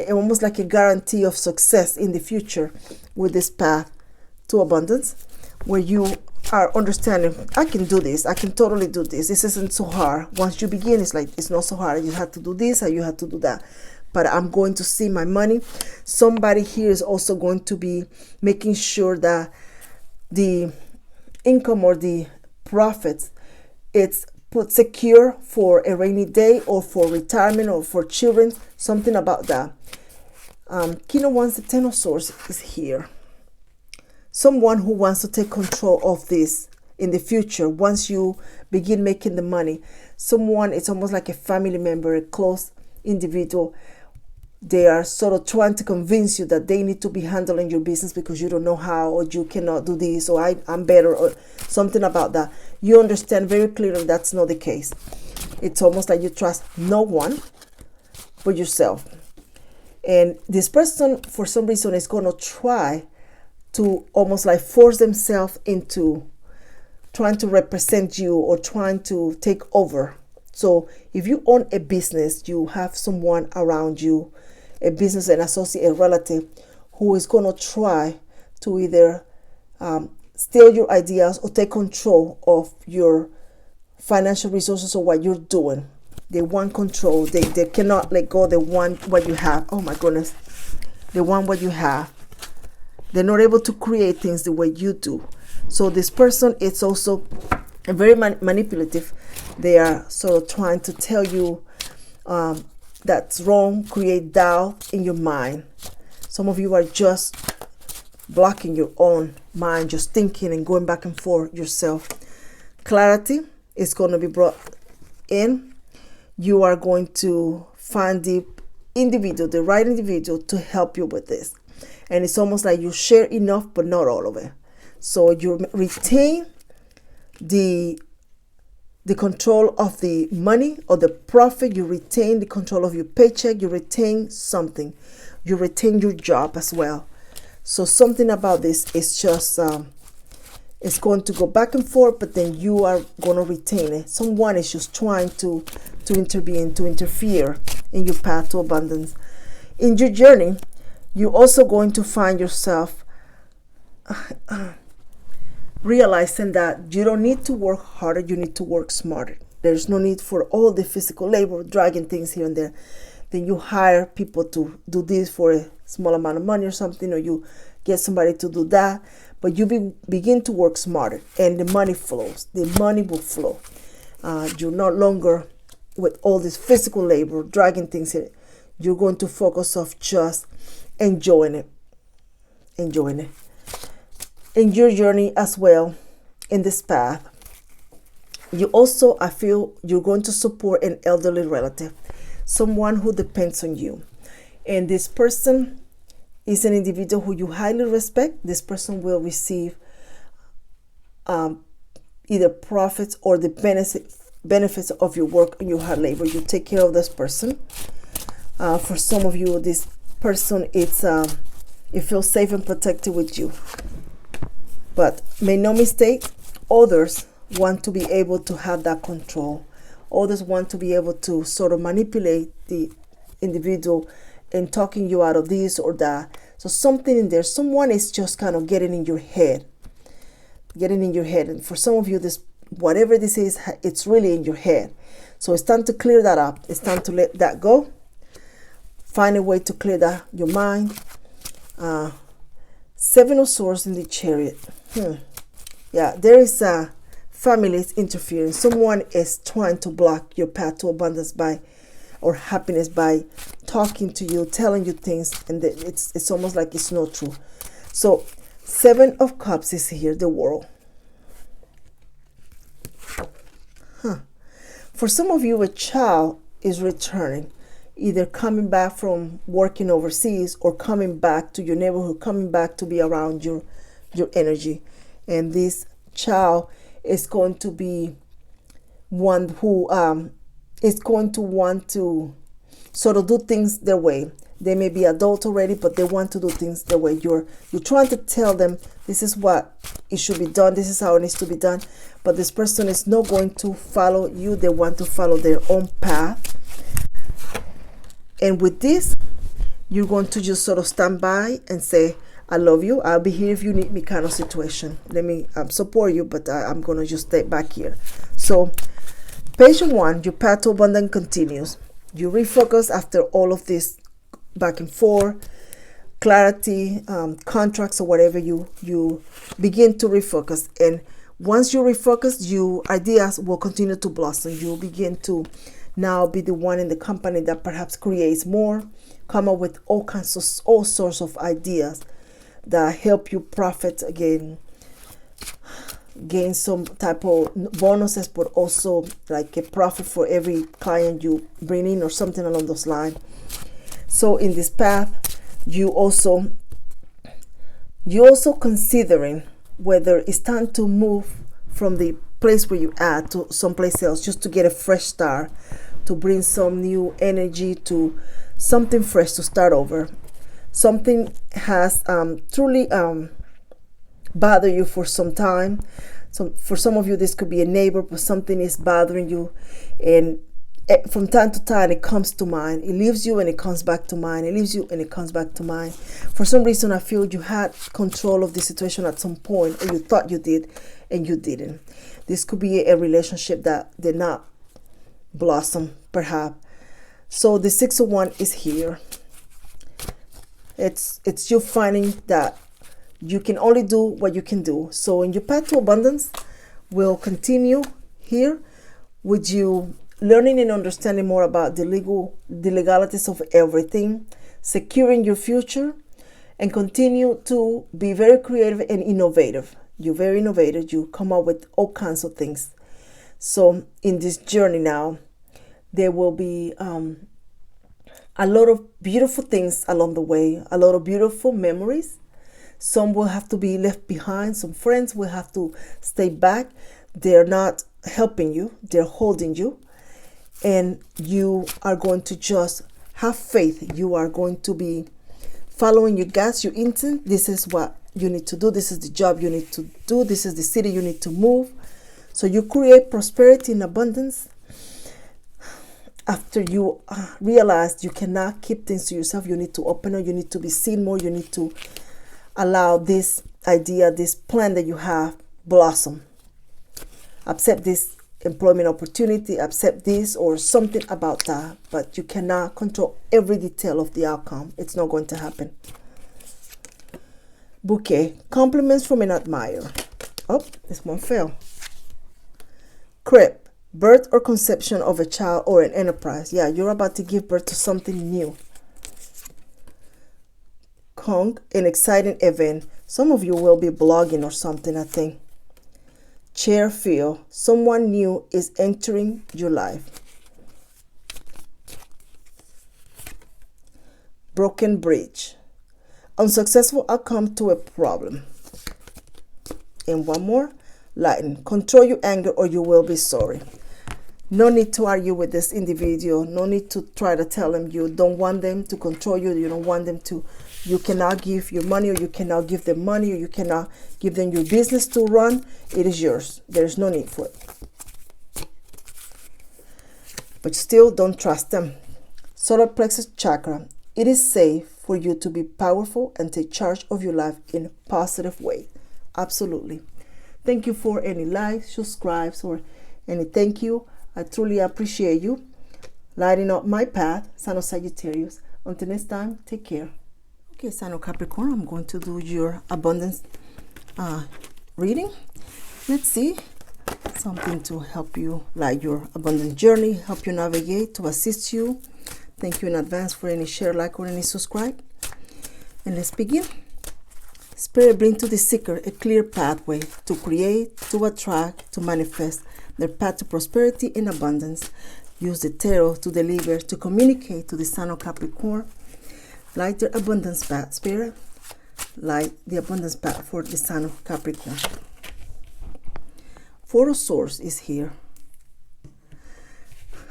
almost like a guarantee of success in the future with this path to abundance, where you are understanding, I can do this, I can totally do this. This isn't so hard. Once you begin, it's like, it's not so hard. You have to do this or you have to do that. But I'm going to see my money. Somebody here is also going to be making sure that the income or the profits, it's put secure for a rainy day or for retirement or for children, something about that. King of Wands, the Ten of Swords is here. Someone who wants to take control of this in the future, once you begin making the money. Someone, it's almost like a family member, a close individual. They are sort of trying to convince you that they need to be handling your business because you don't know how, or you cannot do this, or I'm better, or something about that. You understand very clearly that's not the case. It's almost like you trust no one but yourself. And this person, for some reason, is going to try to almost like force themselves into trying to represent you or trying to take over. So if you own a business, you have someone around you, a business, an associate, a relative, who is going to try to either steal your ideas or take control of your financial resources or what you're doing. They want control. They cannot let go. They want what you have. Oh my goodness. They want what you have. They're not able to create things the way you do. So this person is also very manipulative. They are sort of trying to tell you that's wrong, create doubt in your mind. Some of you are just blocking your own mind, just thinking and going back and forth yourself. Clarity is going to be brought in. You are going to find the individual, the right individual to help you with this. And it's almost like you share enough, but not all of it. So you retain the control of the money or the profit. You retain the control of your paycheck. You retain something. You retain your job as well. So something about this is just, it's going to go back and forth, but then you are going to retain it. Someone is just trying to intervene, to interfere in your path to abundance. In your journey, you're also going to find yourself realizing that you don't need to work harder, you need to work smarter. There's no need for all the physical labor, dragging things here and there. Then you hire people to do this for a small amount of money or something, or you get somebody to do that. But you begin to work smarter, and the money flows. The money will flow. You're no longer with all this physical labor, dragging things here. You're going to focus on just enjoying it. In your journey as well, in this path, you also, I feel, you're going to support an elderly relative, someone who depends on you. And this person is an individual who you highly respect. This person will receive either profits or the benefits of your work and your hard labor. You take care of this person. For some of you, this person, it feels safe and protected with you. But make no mistake, others want to be able to have that control. Others want to be able to sort of manipulate the individual and talking you out of this or that. So something in there, someone is just kind of getting in your head. And for some of you, this, whatever this is, it's really in your head. So it's time to clear that up. It's time to let that go. Find a way to clear your mind. Seven of Swords in the Chariot. Yeah, there is family is interfering. Someone is trying to block your path to abundance by, or happiness, by talking to you, telling you things, and it's almost like it's not true. So 7 of Cups is here, the World. For some of you, a child is returning, either coming back from working overseas or coming back to your neighborhood, coming back to be around your energy. And this child is going to be one who is going to want to sort of do things their way. They may be adult already, but they want to do things their way. You're trying to tell them this is what it should be done, this is how it needs to be done, but this person is not going to follow you. They want to follow their own path. And with this, you're going to just sort of stand by and say, I love you, I'll be here if you need me, kind of situation. Let me support you, but I'm going to just stay back here. So page 1, your path to abundance continues. You refocus after all of this back and forth, clarity, contracts or whatever. You begin to refocus, and once you refocus, your ideas will continue to blossom. You begin to now be the one in the company that perhaps creates more, come up with all sorts of ideas that help you profit again, gain some type of bonuses, but also like a profit for every client you bring in or something along those lines. So in this path, you also considering whether it's time to move from the place where you are to someplace else, just to get a fresh start, to bring some new energy, to something fresh, to start over. Something has truly bothered you for some time. So for some of you, this could be a neighbor, but something is bothering you, and from time to time it comes to mind. It leaves you and it comes back to mind. It leaves you and it comes back to mind. For some reason, I feel you had control of the situation at some point, or you thought you did and you didn't. This could be a relationship that did not blossom, perhaps. So the 6 of Wands is here. It's you finding that you can only do what you can do. So in your path to abundance will continue here with you learning and understanding more about the legalities of everything, securing your future, and continue to be very creative and innovative. You're very innovative. You come up with all kinds of things. So in this journey now, there will be a lot of beautiful things along the way, a lot of beautiful memories. Some will have to be left behind. Some friends will have to stay back. They're not helping you. They're holding you. And you are going to just have faith. You are going to be following your guts, your instinct. This is what you need to do. This is the job you need to do. This is the city you need to move. So you create prosperity and abundance. After you realize you cannot keep things to yourself, you need to open up. You need to be seen more. You need to allow this idea, this plan that you have blossom. Accept this employment opportunity, accept this or something about that, but you cannot control every detail of the outcome. It's not going to happen. Bouquet, compliments from an admirer. Oh, this one fell. Crib, birth or conception of a child or an enterprise. Yeah, you're about to give birth to something new. Conch, an exciting event. Some of you will be blogging or something, I think. Chair, feel, someone new is entering your life. Broken bridge, unsuccessful outcome to a problem. And one more, lightning, control your anger or you will be sorry. No need to argue with this individual. No need to try to tell them you don't want them to control you. You don't want them to, you cannot give your money, or you cannot give them money, or you cannot give them your business to run. It is yours. There is no need for it. But still don't trust them. Solar plexus chakra. It is safe for you to be powerful and take charge of your life in a positive way. Absolutely. Thank you for any likes, subscribes, or any thank you. I truly appreciate you lighting up my path, Sign of Sagittarius. Until next time, take care. Okay, Sign of Capricorn, I'm going to do your abundance reading. Let's see something to help you light your abundant journey, help you navigate, to assist you. Thank you in advance for any share, like, or any subscribe. And let's begin. Spirit, bring to the seeker a clear pathway to create, to attract, to manifest their path to prosperity and abundance. Use the tarot to deliver, to communicate to the Sun of Capricorn. Light their abundance path. Spirit, light the abundance path for the Sun of Capricorn. Four of Swords is here.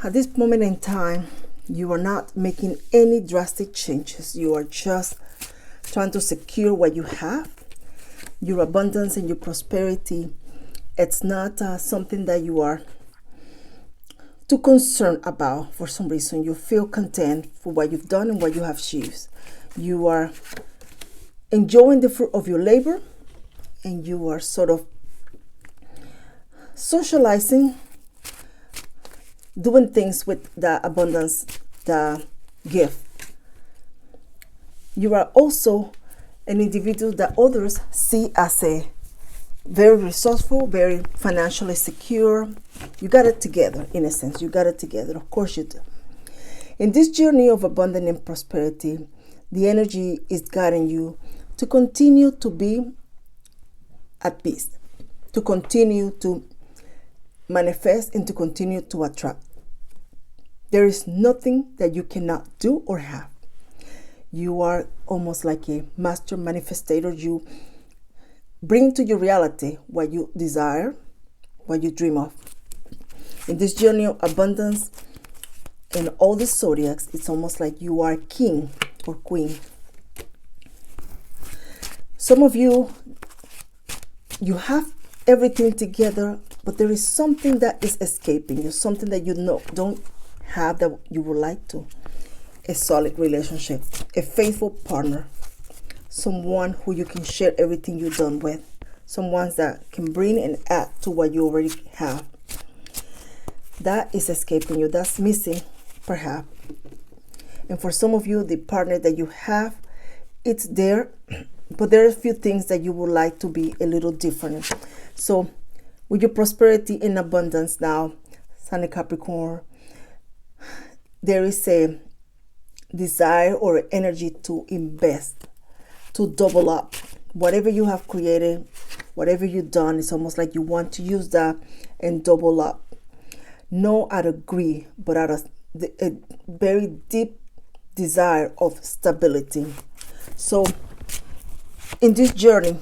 At this moment in time, you are not making any drastic changes. You are just trying to secure what you have. Your abundance and your prosperity, it's not something that you are too concerned about. For some reason, you feel content for what you've done and what you have achieved. You are enjoying the fruit of your labor, and you are sort of socializing, doing things with the abundance, the gift. You are also an individual that others see as a very resourceful, very financially secure. You got it together, in a sense. You got it together. Of course you do. In this journey of abundance and prosperity, the energy is guiding you to continue to be at peace, to continue to manifest, and to continue to attract. There is nothing that you cannot do or have. You are almost like a master manifestator. You bring to your reality what you desire, what you dream of. In this journey of abundance in all the zodiacs, it's almost like you are king or queen. Some of you, you have everything together, but there is something that is escaping you, something that you know don't have that you would like to. A solid relationship, a faithful partner, someone who you can share everything you've done with, someone that can bring and add to what you already have. That is escaping you. That's missing, perhaps. And for some of you, the partner that you have, it's there, but there are a few things that you would like to be a little different. So with your prosperity and abundance now, Sun of Capricorn, there is a desire or energy to invest, to double up. Whatever you have created, whatever you've done, it's almost like you want to use that and double up. No out of greed, but out of a very deep desire of stability. So in this journey,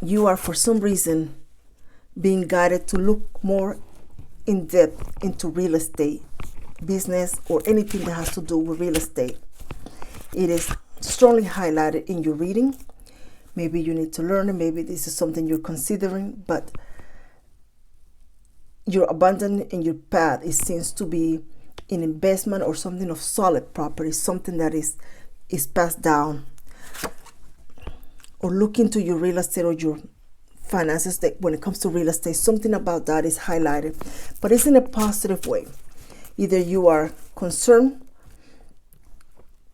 you are for some reason being guided to look more in depth into real estate, business, or anything that has to do with real estate. It is strongly highlighted in your reading. Maybe you need to learn it. Maybe this is something you're considering, but your abundance and your path, it seems to be an investment or something of solid property, something that is passed down. Or look into your real estate or your finances. That when it comes to real estate, something about that is highlighted, but it's in a positive way. Either you are concerned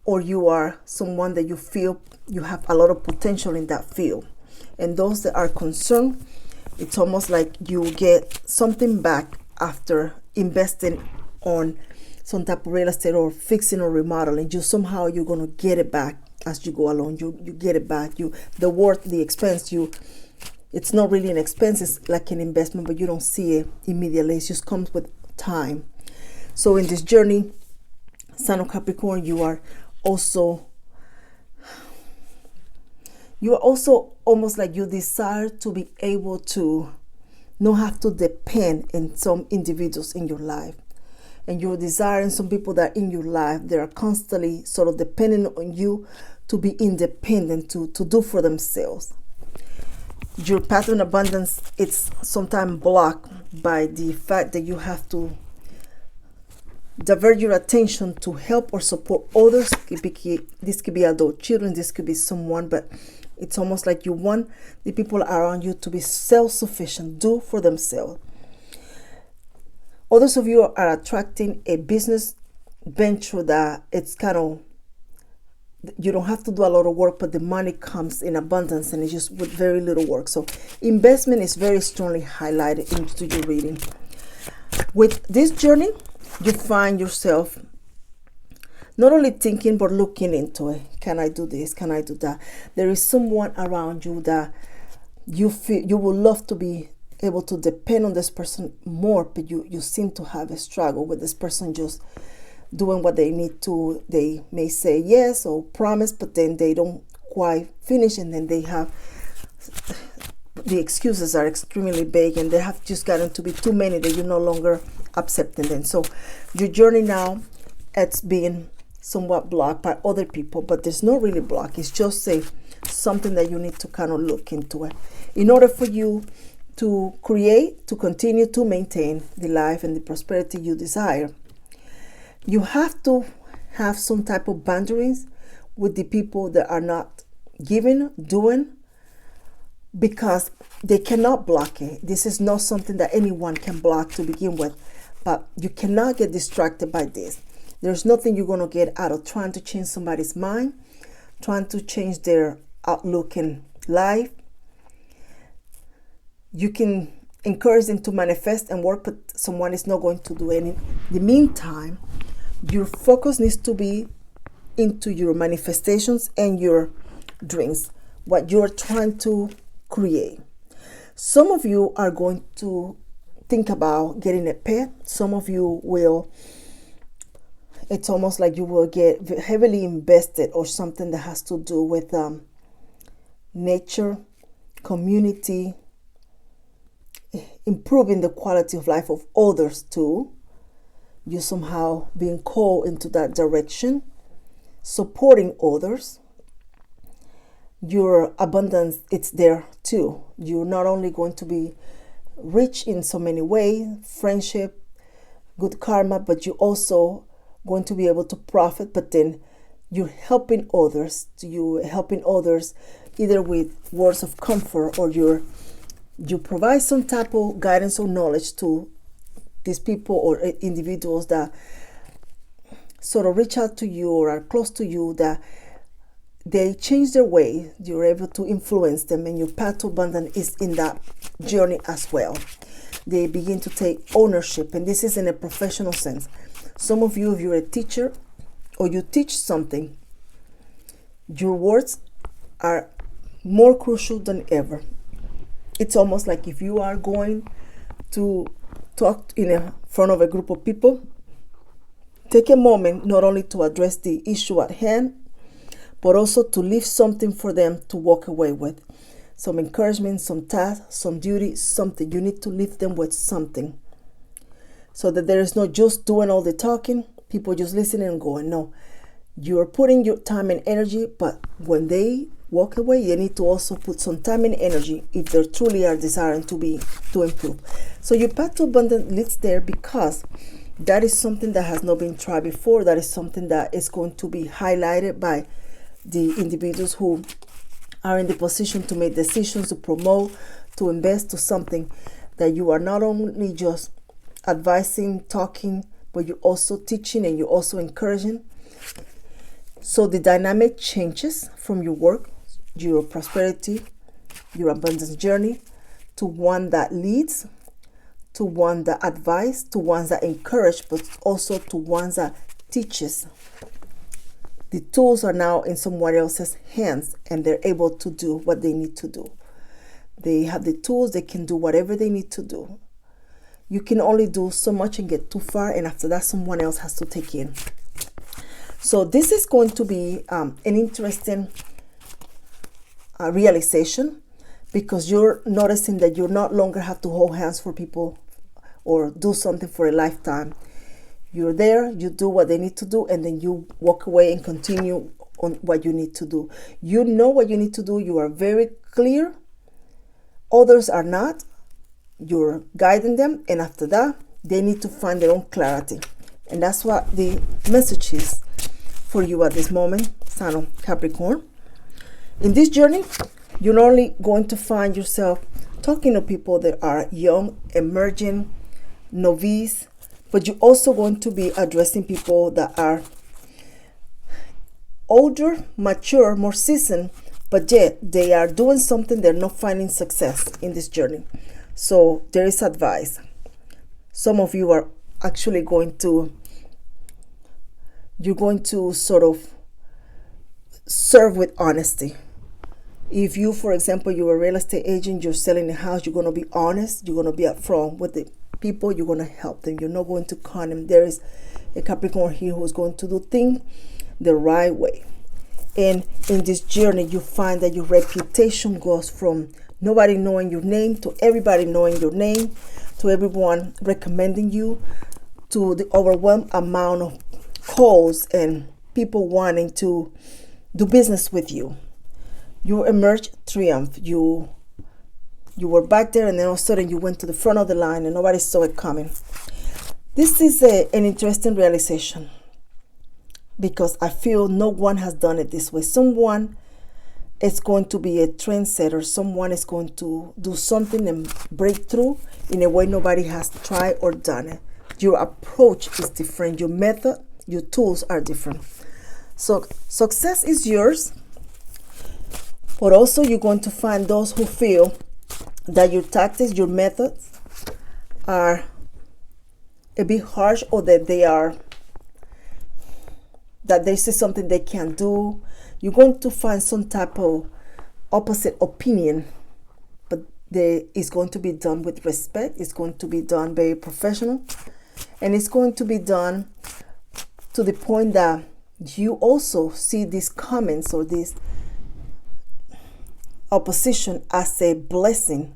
or you are someone that you feel you have a lot of potential in that field. And those that are concerned, it's almost like you get something back after investing on some type of real estate or fixing or remodeling. Somehow you're going to get it back as you go along. You get it back. The expense, it's not really an expense, it's like an investment, but you don't see it immediately. It just comes with time. So in this journey, Sun of Capricorn, you are also almost like you desire to be able to not have to depend on some individuals in your life. And you're desiring some people that are in your life, they are constantly sort of depending on you to be independent, to do for themselves. Your path in abundance, it's sometimes blocked by the fact that you have to divert your attention to help or support others. This could be adult children, this could be someone, but it's almost like you want the people around you to be self-sufficient, do for themselves. Others of you are attracting a business venture that it's kind of you don't have to do a lot of work, but the money comes in abundance, and it's just with very little work. So investment is very strongly highlighted into your reading. With this journey, you find yourself not only thinking but looking into it. Can I do this? Can I do that? There is someone around you that you feel you would love to be able to depend on this person more, but you seem to have a struggle with this person just doing what they need to. They may say yes or promise, but then they don't quite finish, and then they have the excuses are extremely vague, and they have just gotten to be too many that you're no longer accepting them. So your journey now, it's being somewhat blocked by other people, but there's no really block. It's just something that you need to kind of look into it in order for you to create, to continue to maintain the life and the prosperity you desire. You have to have some type of boundaries with the people that are not giving, doing, because they cannot block it. This is not something that anyone can block to begin with, but you cannot get distracted by this. There's nothing you're going to get out of trying to change somebody's mind, trying to change their outlook in life. You can encourage them to manifest and work, but someone is not going to do any. In the meantime, your focus needs to be into your manifestations and your dreams, what you're trying to create. Some of you are going to think about getting a pet. Some of you will, it's almost like you will get heavily invested or something that has to do with nature, community, improving the quality of life of others too. You somehow being called into that direction, supporting others. Your abundance, it's there too. You're not only going to be rich in so many ways, friendship, good karma, but you're also going to be able to profit, but then you're helping others. You're helping others either with words of comfort, or you provide some type of guidance or knowledge to these people or individuals that sort of reach out to you or are close to you, that they change their way. You're able to influence them, and your path to abundance is in that journey as well. They begin to take ownership, and this is in a professional sense. Some of you, if you're a teacher or you teach something, your words are more crucial than ever. It's almost like if you are going to talk in front of a group of people, take a moment not only to address the issue at hand, but also to leave something for them to walk away with. Some encouragement, some task, some duty, something. You need to leave them with something, so that there is not just doing all the talking, people just listening and going. No, you're putting your time and energy, but when they walk away, you need to also put some time and energy if they truly are desiring to improve. So your path to abundance leads there, because that is something that has not been tried before. That is something that is going to be highlighted by the individuals who are in the position to make decisions, to promote, to invest, to something that you are not only just advising, talking, but you're also teaching and you're also encouraging. So the dynamic changes from your work, your prosperity, your abundance journey, to one that leads, to one that advises, to ones that encourage, but also to ones that teaches. The tools are now in someone else's hands, and they're able to do what they need to do. They have the tools, they can do whatever they need to do. You can only do so much and get too far, and after that someone else has to take in. So this is going to be an interesting realization, because you're noticing that you no longer have to hold hands for people or do something for a lifetime. You're there, you do what they need to do, and then you walk away and continue on what you need to do. You know what you need to do. You are very clear. Others are not. You're guiding them, and after that, they need to find their own clarity. And that's what the message is for you at this moment, Son of Capricorn. In this journey, you're not only going to find yourself talking to people that are young, emerging, novice, but you're also going to be addressing people that are older, mature, more seasoned, but yet they are doing something, they're not finding success in this journey. So there is advice. Some of you are actually you're going to sort of serve with honesty. If you, for example, you're a real estate agent, you're selling a house, you're going to be honest, you're going to be upfront with the people, you're going to help them, you're not going to con them. There is a Capricorn here who's going to do things the right way. And in this journey, you find that your reputation goes from nobody knowing your name to everybody knowing your name, to everyone recommending you, to the overwhelming amount of calls and people wanting to do business with you. You emerge triumph. You were back there, and then all of a sudden you went to the front of the line and nobody saw it coming. This is an interesting realization, because I feel no one has done it this way. Someone is going to be a trendsetter. Someone is going to do something and break through in a way nobody has tried or done it. Your approach is different. Your method, your tools are different. So success is yours, but also you're going to find those who feel that your tactics, your methods are a bit harsh, or that this is something they can't do. You're going to find some type of opposite opinion, but it's going to be done with respect. It's going to be done very professional, and it's going to be done to the point that you also see these comments or this opposition as a blessing,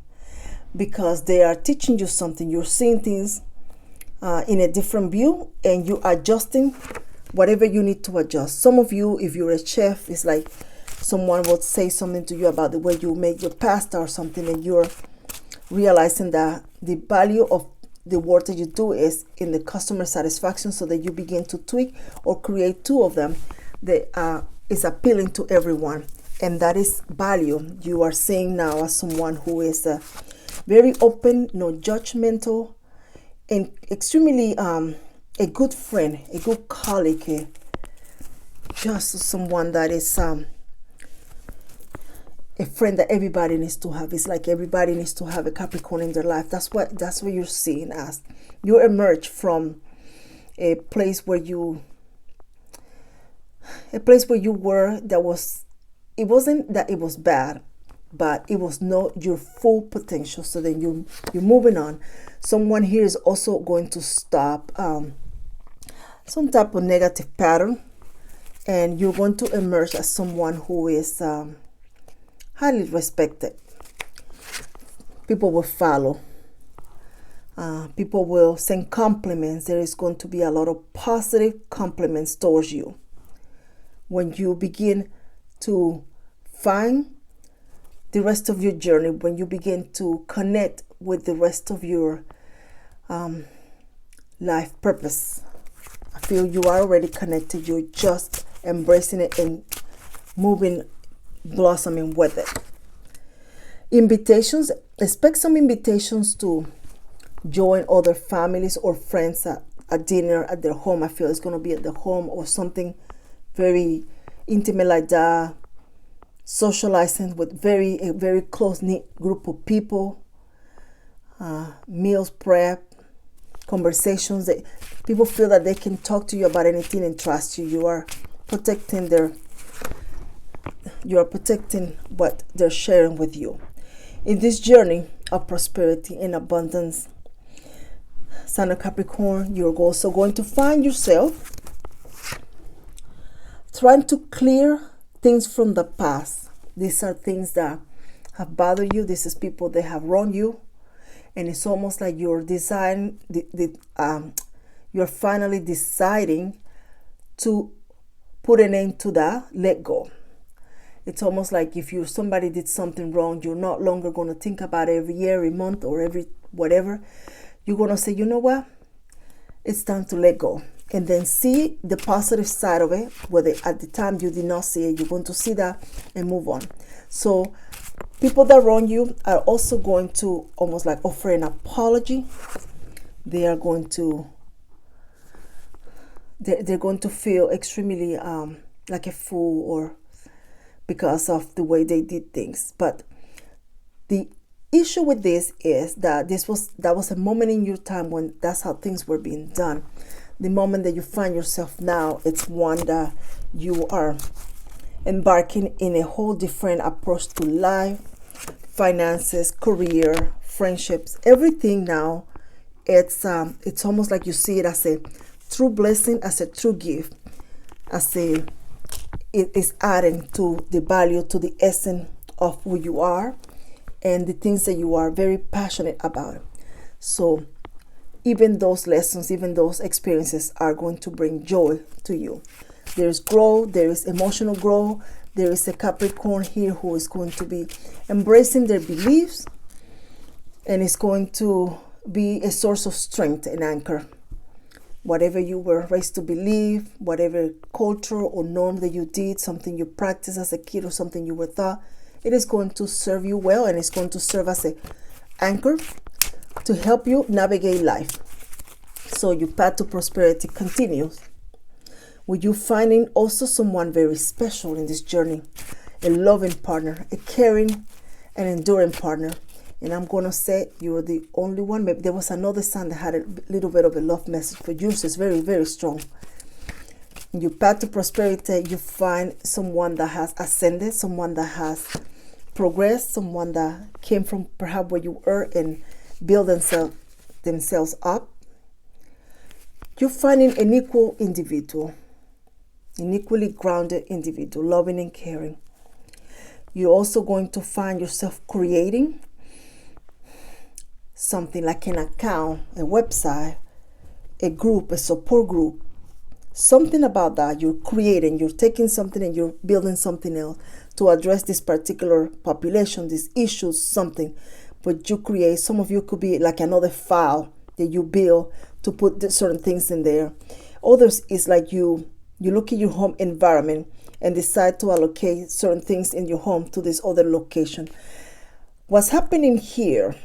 because they are teaching you something. You're seeing things in a different view, and you're adjusting whatever you need to adjust. Some of you, if you're a chef, it's like someone would say something to you about the way you make your pasta or something, and you're realizing that the value of the work that you do is in the customer satisfaction, so that you begin to tweak or create two of them that is appealing to everyone. And that is value. You are seeing now as someone who is very open, no judgmental, and extremely a good friend, a good colleague, just someone that is a friend that everybody needs to have. It's like everybody needs to have a Capricorn in their life. That's what you're seeing as you emerge from a place where you were, it wasn't that it was bad, but it was not your full potential. So then you're moving on. Someone here is also going to stop some type of negative pattern, and you're going to emerge as someone who is highly respected. People will follow. People will send compliments. There is going to be a lot of positive compliments towards you when you begin to find the rest of your journey, when you begin to connect with the rest of your life purpose. I feel you are already connected. You're just embracing it and moving, blossoming with it. Invitations, expect some invitations to join other families or friends at dinner at their home. I feel it's going to be at the home or something very intimate like that. Socializing with a very close-knit group of people. Meals prep, conversations that people feel that they can talk to you about anything and trust you. You are protecting what they're sharing with you. In this journey of prosperity and abundance, Sign of Capricorn, you're also going to find yourself trying to clear things from the past. These are things that have bothered you. This is people that have wronged you. And it's almost like you're you're finally deciding to put an end to that, let go. It's almost like if somebody did something wrong, you're not longer going to think about it every year, every month, or every whatever. You're going to say, you know what? It's time to let go. And then see the positive side of it, whether at the time you did not see it, you're going to see that and move on. So people that wrong you are also going to almost like offer an apology. They're going to feel extremely like a fool or because of the way they did things. But the issue with this is that that was a moment in your time when that's how things were being done. The moment that you find yourself now, it's one that you are embarking in a whole different approach to life, finances, career, friendships, everything now. It's almost like you see it as a true blessing, as a true gift, it is adding to the value, to the essence of who you are and the things that you are very passionate about. So even those lessons, even those experiences are going to bring joy to you. There is growth, there is emotional growth, there is a Capricorn here who is going to be embracing their beliefs, and it's going to be a source of strength and anchor. Whatever you were raised to believe, whatever culture or norm that you did, something you practiced as a kid or something you were taught, it is going to serve you well, and it's going to serve as an anchor to help you navigate life. So your path to prosperity continues. With you finding also someone very special in this journey, a loving partner, a caring and enduring partner. And I'm going to say you're the only one. Maybe there was another sign that had a little bit of a love message, but yours is very, very strong. In your path to prosperity, you find someone that has ascended, someone that has progressed, someone that came from perhaps where you were and build themselves up. You're finding an equal individual, an equally grounded individual, loving and caring. You're also going to find yourself creating something like an account, a website, a group, a support group, something about that. You're creating, you're taking something and you're building something else to address this particular population, these issues, something. But you create, some of you could be like another file that you build to put certain things in there. Others is like you look at your home environment and decide to allocate certain things in your home to this other location. What's happening here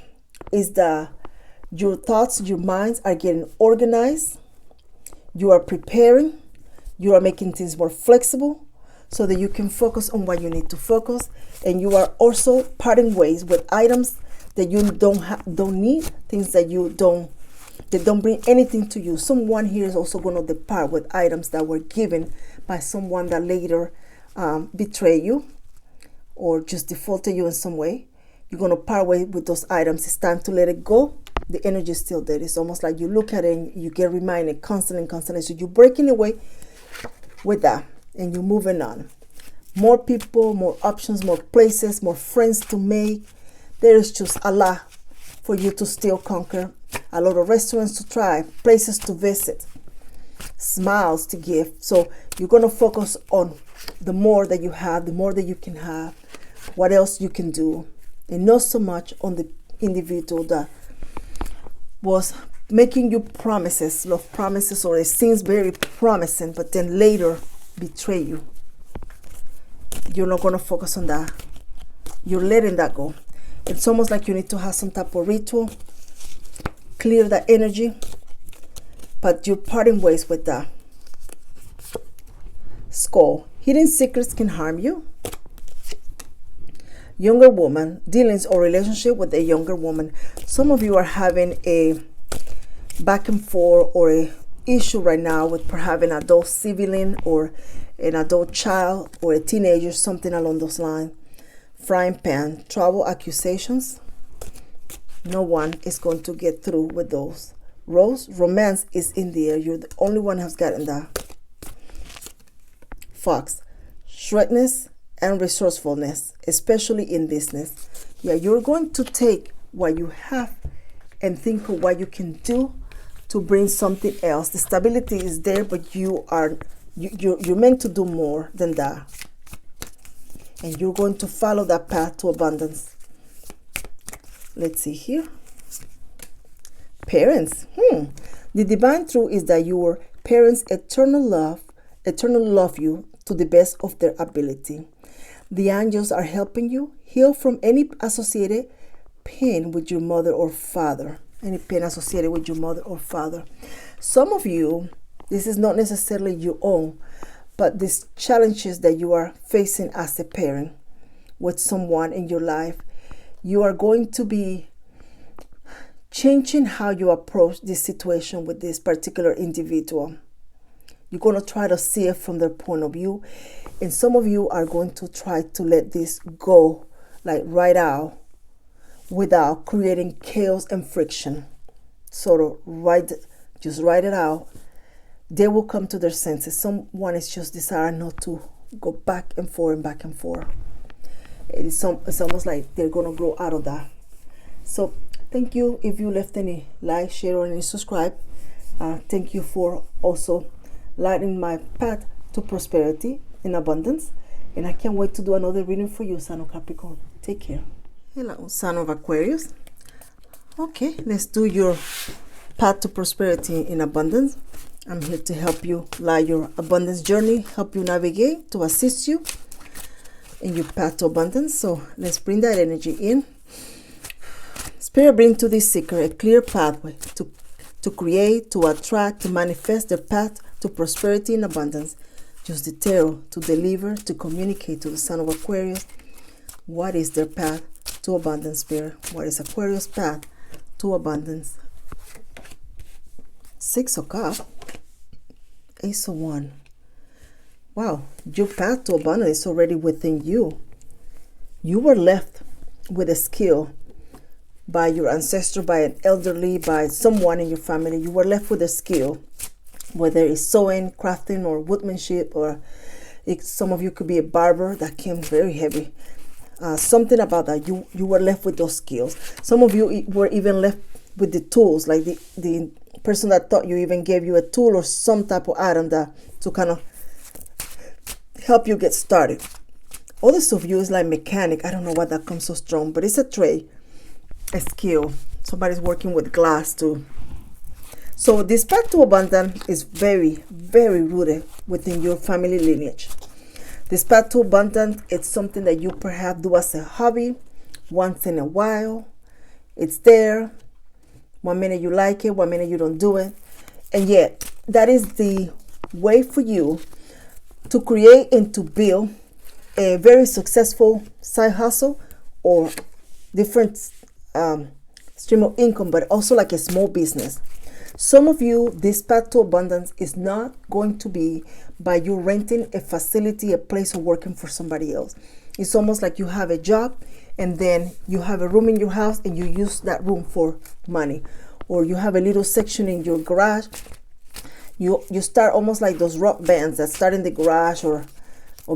is that your thoughts, your minds are getting organized. You are preparing. You are making things more flexible so that you can focus on what you need to focus. And you are also parting ways with items that you don't need, things that don't bring anything to you. Someone here is also going to depart with items that were given by someone that later betrayed you or just defaulted you in some way. You're going to part way with those items. It's time to let it go. The energy is still there. It's almost like you look at it and you get reminded constantly. So you're breaking away with that and you're moving on. More people, more options, more places, more friends to make. There is just a lot for you to still conquer. A lot of restaurants to try, places to visit, smiles to give. So you're going to focus on the more that you have, the more that you can have, what else you can do. And not so much on the individual that was making you promises, love promises, or it seems very promising, but then later betray you. You're not going to focus on that. You're letting that go. It's almost like you need to have some type of ritual, clear that energy, but you're parting ways with that. Skull. Hidden secrets can harm you. Younger woman, dealings or relationship with a younger woman. Some of you are having a back and forth or a issue right now with perhaps an adult sibling or an adult child or a teenager, something along those lines. Frying pan, trouble, accusations. No one is going to get through with those. Rose, romance is in the air. You're the only one who's gotten that. Fox, shrewdness and resourcefulness, especially in business. Yeah, you're going to take what you have and think of what you can do to bring something else. The stability is there, but you're meant to do more than that. And you're going to follow that path to abundance. Let's see here. Parents. The divine truth is that your parents eternally love you to the best of their ability. The angels are helping you heal from any associated pain with your mother or father. Any pain associated with your mother or father. Some of you, this is not necessarily your own, but these challenges that you are facing as a parent with someone in your life, you are going to be changing how you approach this situation with this particular individual. You're going to try to see it from their point of view, and some of you are going to try to let this go, like right out, without creating chaos and friction. So just write it out. They will come to their senses. Someone is just desiring not to go back and forth and back and forth. It's almost like they're going to grow out of that. So thank you if you left any like, share, or any subscribe. Thank you for also lighting my path to prosperity and abundance. And I can't wait to do another reading for you, Son of Capricorn. Take care. Hello, Son of Aquarius. Okay, let's do your path to prosperity and abundance. I'm here to help you light your abundance journey, help you navigate, to assist you in your path to abundance. So let's bring that energy in. Spirit, bring to this seeker a clear pathway to create, to attract, to manifest their path to prosperity and abundance. Use the tarot to deliver, to communicate to the Son of Aquarius. What is their path to abundance, Spirit? What is Aquarius' path to abundance? 6 of Cups, Ace of Wands. Wow, your path to abundance is already within you. You were left with a skill by your ancestor, by an elderly, by someone in your family. You were left with a skill, whether it's sewing, crafting, or woodmanship, or some of you could be a barber. That came very heavy. Something about that. You were left with those skills. Some of you were even left with the tools, like the person that taught you even gave you a tool or some type of item that to kind of help you get started. Others of you is like mechanic. I don't know why that comes so strong, but it's a trade, a skill. Somebody's working with glass too. So this path to abundance is very, very rooted within your family lineage. This path to abundance, it's something that you perhaps do as a hobby once in a while. It's there. 1 minute you like it, 1 minute you don't do it. And yet, that is the way for you to create and to build a very successful side hustle or different stream of income, but also like a small business. Some of you, this path to abundance is not going to be by you renting a facility, a place, or working for somebody else. It's almost like you have a job and then you have a room in your house and you use that room for money. Or you have a little section in your garage. You start almost like those rock bands that start in the garage or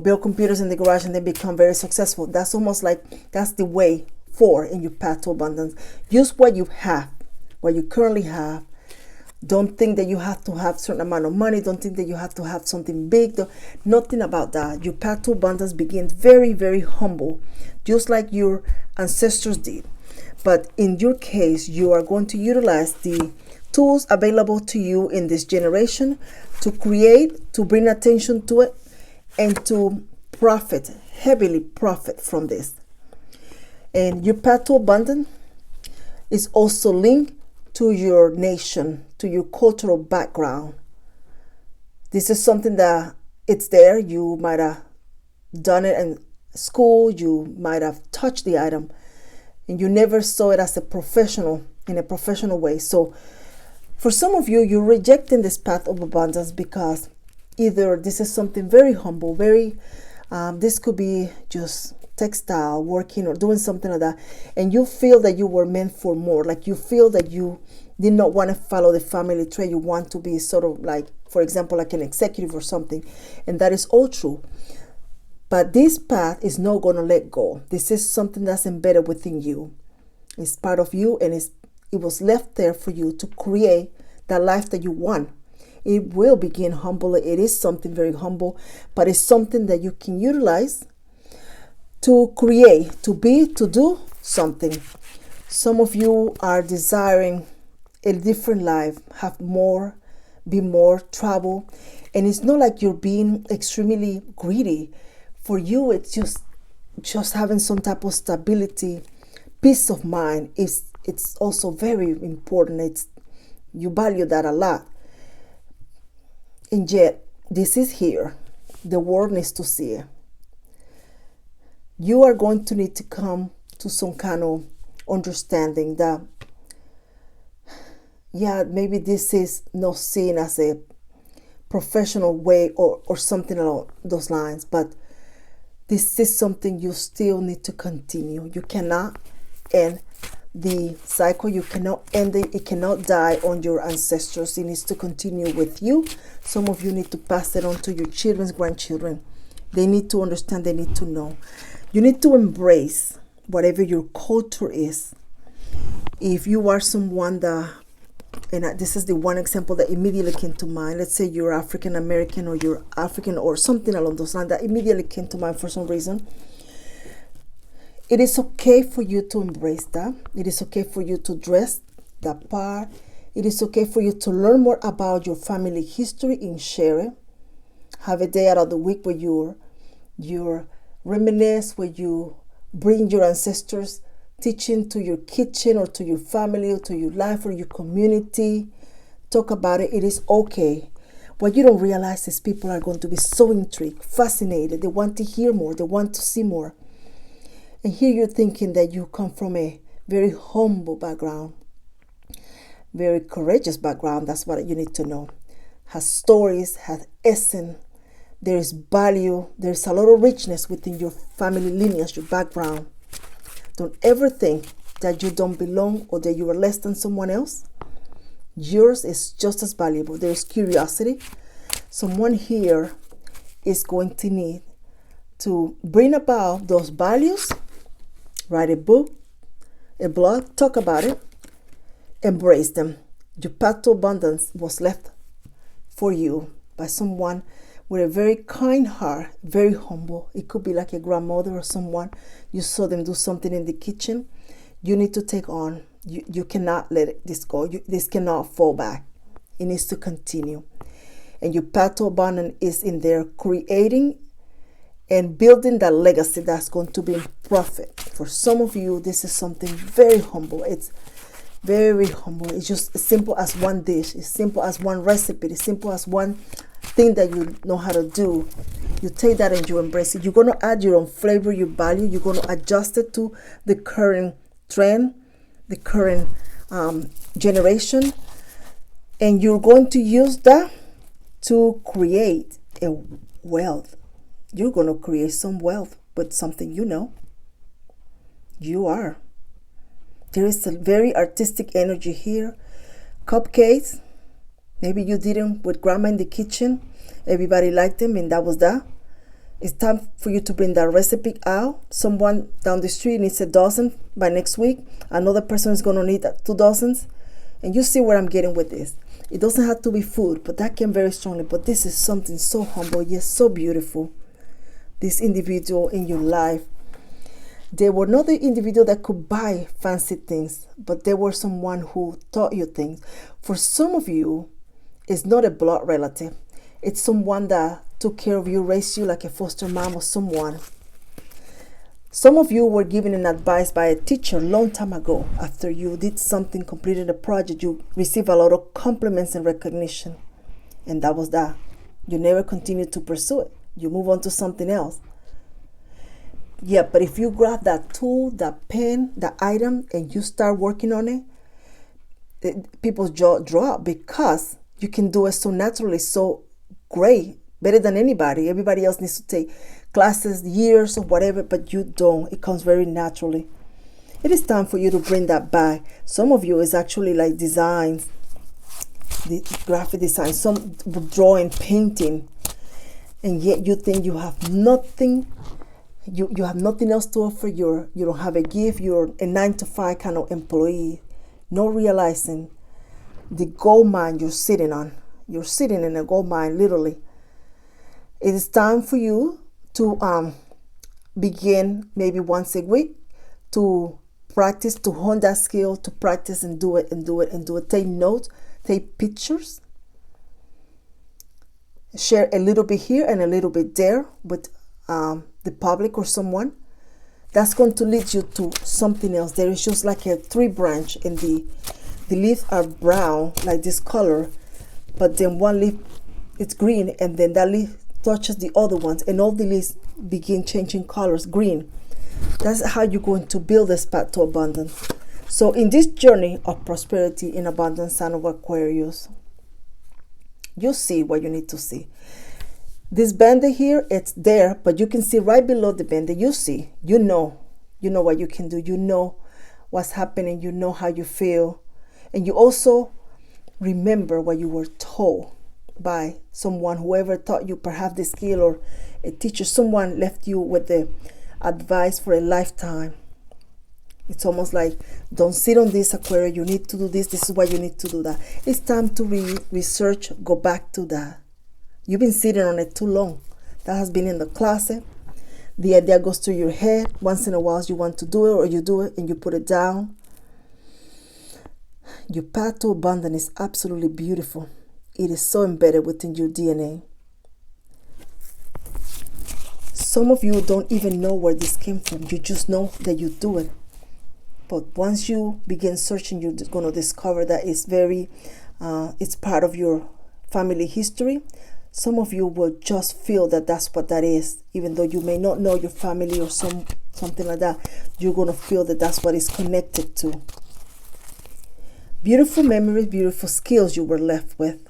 build computers in the garage and then become very successful. That's almost like that's the way forward in your path to abundance. Use what you have, what you currently have. Don't think that you have to have a certain amount of money. Don't think that you have to have something big. Nothing about that. Your path to abundance begins very, very humble, just like your ancestors did. But in your case, you are going to utilize the tools available to you in this generation to create, to bring attention to it, and to profit, heavily profit from this. And your path to abundance is also linked to your nation, to your cultural background. This is something that it's there. You might have done it in school. You might have touched the item and you never saw it as a professional, in a professional way. So for some of you, you're rejecting this path of abundance because either this is something very humble, this could be just textile, working or doing something like that, and you feel that you were meant for more. Like you feel that you did not want to follow the family trade. You want to be sort of like, for example, like an executive or something, and that is all true. But this path is not going to let go. This is something that's embedded within you. It's part of you, and it was left there for you to create that life that you want. It will begin humble. It is something very humble, but it's something that you can utilize to create, to be, to do something. Some of you are desiring a different life, have more, be more, travel. And it's not like you're being extremely greedy. For you, it's just having some type of stability, peace of mind. It's also very important. You value that a lot. And yet, this is here. the world needs to see it. You are going to need to come to some kind of understanding that, yeah, maybe this is not seen as a professional way or something along those lines, but this is something you still need to continue. You cannot end the cycle. You cannot end it. It cannot die on your ancestors. It needs to continue with you. Some of you need to pass it on to your children's grandchildren. They need to understand. They need to know. You need to embrace whatever your culture is. If you are someone that, and this is the one example that immediately came to mind. Let's say you're African American or you're African or something along those lines that immediately came to mind for some reason. It is okay for you to embrace that. It is okay for you to dress that part. It is okay for you to learn more about your family history and share it. Have a day out of the week where you're reminisce, where you bring your ancestors teaching to your kitchen or to your family or to your life or your community. Talk about it. It is okay. What you don't realize is people are going to be so intrigued, fascinated. They want to hear more. They want to see more. And here you're thinking that you come from a very humble background, very courageous background. That's what you need to know. Has stories, has essence. There is value. There's a lot of richness within your family lineage, your background. Don't ever think that you don't belong or that you are less than someone else. Yours is just as valuable. There's curiosity. Someone here is going to need to bring about those values. Write a book, a blog, talk about it, embrace them. Your path to abundance was left for you by someone with a very kind heart, very humble. It could be like a grandmother or someone. You saw them do something in the kitchen. You need to take on. You cannot let this go. This cannot fall back. It needs to continue. And your path to abundance is in there creating and building that legacy that's going to be profit. For some of you, this is something very humble. It's very humble. It's just as simple as one dish. It's simple as one recipe. It's simple as one thing that you know how to do. You take that and you embrace it. You're going to add your own flavor, your value. You're going to adjust it to the current trend, the current generation. And you're going to use that to create a wealth. You're going to create some wealth with something you know. You are. There is a very artistic energy here. Cupcakes. Maybe you did them with grandma in the kitchen. Everybody liked them and that was that. It's time for you to bring that recipe out. Someone down the street needs a dozen by next week. Another person is going to need 2 dozens. And you see where I'm getting with this. It doesn't have to be food, but that can very strongly. But this is something so humble, yet so beautiful. This individual in your life. They were not the individual that could buy fancy things, but they were someone who taught you things. For some of you, it's not a blood relative. It's someone that took care of you, raised you like a foster mom or someone. Some of you were given an advice by a teacher a long time ago. After you did something, completed a project, you received a lot of compliments and recognition. And that was that. You never continued to pursue it. You move on to something else. Yeah, but if you grab that tool, that pen, that item, and you start working on it, people's jaw drop because you can do it so naturally, so great, better than anybody. Everybody else needs to take classes, years or whatever, but you don't. It comes very naturally. It is time for you to bring that back. Some of you is actually like designs, the graphic design, some drawing, painting, and yet you think you have nothing. You have nothing else to offer. You don't have a gift. You're a 9-to-5 kind of employee, not realizing the gold mine you're sitting on. You're sitting in a gold mine, literally. It is time for you to begin maybe once a week to practice, to hone that skill, to practice and do it and do it and do it. Take notes, take pictures, share a little bit here and a little bit there with the public or someone. That's going to lead you to something else. There is just like a tree branch and the leaves are brown, like this color, but then one leaf it's green and then that leaf touches the other ones, and all the leaves begin changing colors, green. That's how you're going to build this path to abundance. So in this journey of prosperity and abundance, sign of Aquarius, you see what you need to see. This bandit here, it's there, but you can see right below the bandit. You see, you know what you can do. You know what's happening. You know how you feel. And you also remember what you were told by someone, whoever taught you perhaps the skill, or a teacher, someone left you with the advice for a lifetime. It's almost like, don't sit on this, Aquarius. You need to do this. This is why you need to do that. It's time to research, go back to that. You've been sitting on it too long. That has been in the closet. The idea goes through your head. Once in a while you want to do it, or you do it and you put it down. Your path to abundance is absolutely beautiful. It is so embedded within your DNA. Some of you don't even know where this came from. You just know that you do it. But once you begin searching, you're going to discover that it's part of your family history. Some of you will just feel that that's what that is, even though you may not know your family or something like that. You're going to feel that that's what it's connected to. Beautiful memories, beautiful skills you were left with.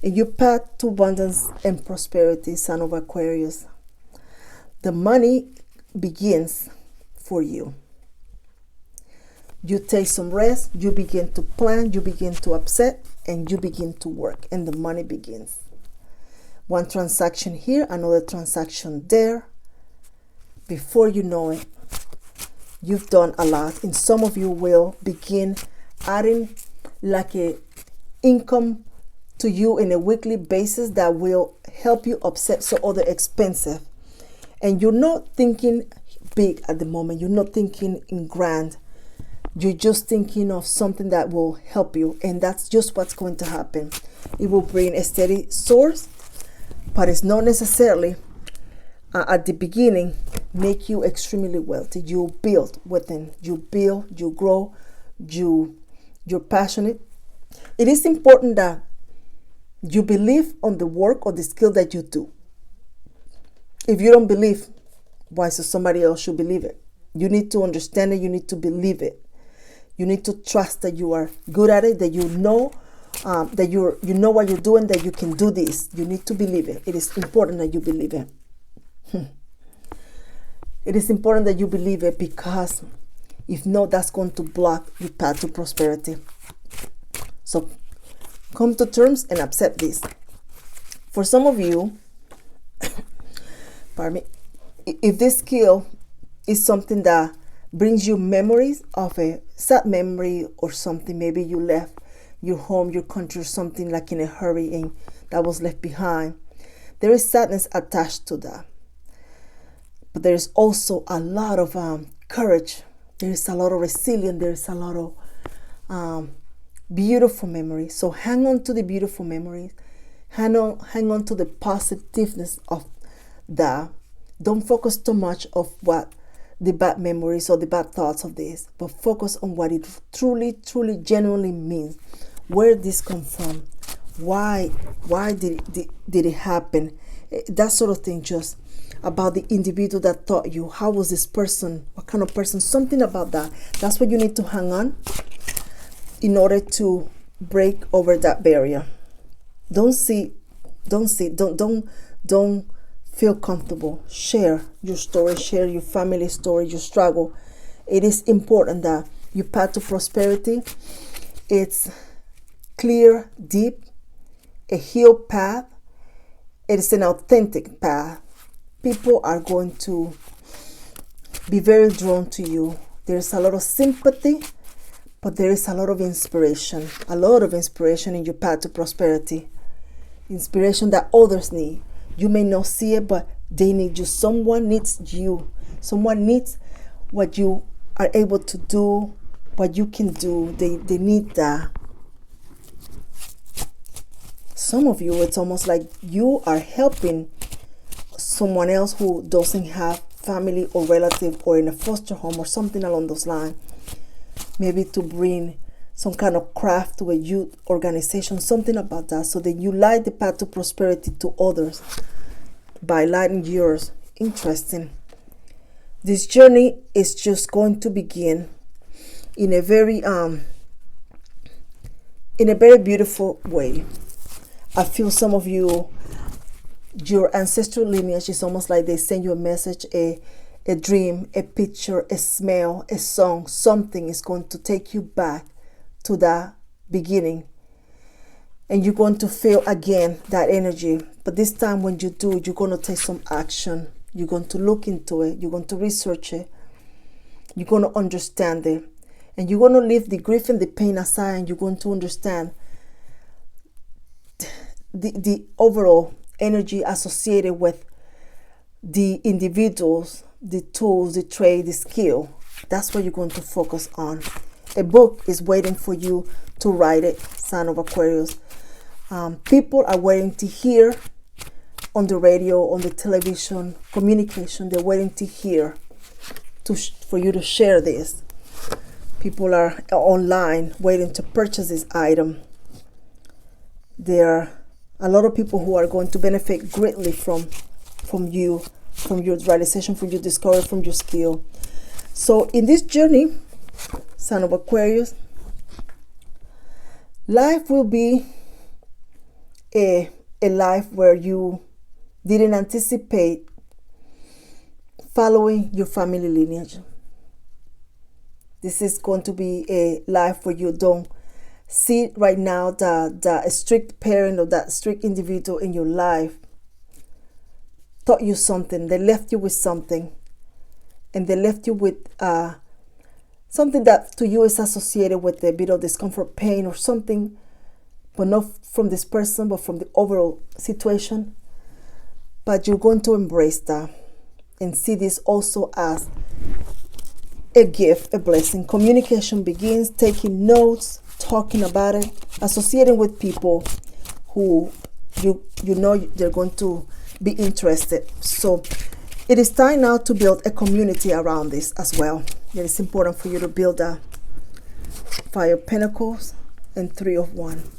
In your path to abundance and prosperity, sign of Aquarius, the money begins for you. You take some rest, you begin to plan, you begin to upset, and you begin to work, and the money begins. One transaction here, another transaction there. Before you know it, you've done a lot. And some of you will begin adding like a income to you in a weekly basis that will help you offset some other expenses. And you're not thinking big at the moment. You're not thinking in grand. You're just thinking of something that will help you. And that's just what's going to happen. It will bring a steady source, but it's not necessarily at the beginning make you extremely wealthy. You build within. You build, you grow, you're passionate. It is important that you believe on the work or the skill that you do. If you don't believe, why so somebody else should believe it? You need to understand it. You need to believe it. You need to trust that you are good at it, that you know that you know what you're doing, that you can do this. You need to believe it. It is important that you believe it. It is important that you believe it, because if not, that's going to block your path to prosperity. So come to terms and accept this. For some of you, pardon me, if this skill is something that brings you memories of a sad memory or something, maybe you left your home, your country, or something like in a hurry and that was left behind, there is sadness attached to that. But there is also a lot of courage. There is a lot of resilience. There is a lot of beautiful memories. So hang on to the beautiful memories. Hang on to the positiveness of that. Don't focus too much of what the bad memories or the bad thoughts of this, but focus on what it truly, genuinely means. Where did this come from? Why did it happen? That sort of thing, just about the individual that taught you. How was this person? What kind of person? Something about that. That's what you need to hang on in order to break over that barrier. Don't feel comfortable. Share your story, share your family story, your struggle. It is important that your path to prosperity, it's clear, deep, a healed path. It is an authentic path. People are going to be very drawn to you. There's a lot of sympathy, but there is a lot of inspiration. A lot of inspiration in your path to prosperity. Inspiration that others need. You may not see it, but they need you. Someone needs you. Someone needs what you are able to do, what you can do. They need that. Some of you, it's almost like you are helping someone else who doesn't have family or relative or in a foster home or something along those lines. Maybe to bring some kind of craft to a youth organization, something about that, so that you light the path to prosperity to others. by light and years. Interesting. This journey is just going to begin in a very beautiful way. I feel some of you, your ancestral lineage is almost like they send you a message, a dream, a picture, a smell, a song. Something is going to take you back to that beginning, and you're going to feel again that energy. But this time when you do, you're going to take some action. You're going to look into it. You're going to research it. You're going to understand it. And you're going to leave the grief and the pain aside, and you're going to understand the overall energy associated with the individuals, the tools, the trade, the skill. That's what you're going to focus on. A book is waiting for you to write it, Sign of Aquarius. People are waiting to hear on the radio, on the television, communication. They're waiting to hear, for you to share this. People are online waiting to purchase this item. There are a lot of people who are going to benefit greatly from you, from your realization, from your discovery, from your skill. So in this journey, Sign of Aquarius, life will be a life where you didn't anticipate following your family lineage. This is going to be a life where you don't see right now that a strict parent or that strict individual in your life taught you something. They left you with something, and they left you with something that to you is associated with a bit of discomfort, pain, or something, but not from this person, but from the overall situation. But you're going to embrace that and see this also as a gift, a blessing. Communication begins, taking notes, talking about it, associating with people who you know they're going to be interested. So it is time now to build a community around this as well. It is important for you to build a Five of Pentacles and Three of Wands.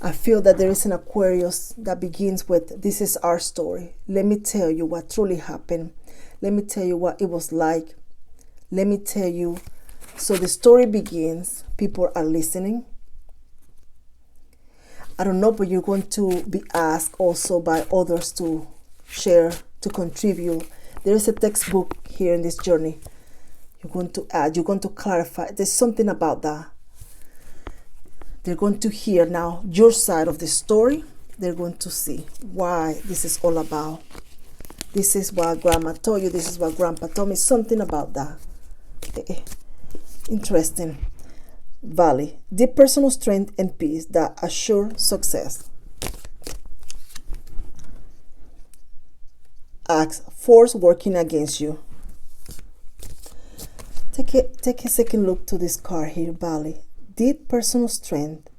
I feel that there is an Aquarius that begins with, this is our story. Let me tell you what truly happened. Let me tell you what it was like. Let me tell you. So the story begins. People are listening. I don't know, but you're going to be asked also by others to share, to contribute. There is a textbook here in this journey. You're going to add, you're going to clarify. There's something about that. They're going to hear now your side of the story. They're going to see why this is all about. This is what Grandma told you. This is what Grandpa told me. Something about that. Interesting. Valley. Deep personal strength and peace that assure success. Axe. Force working against you. Take a second look to this card here, Valley. Deep personal strength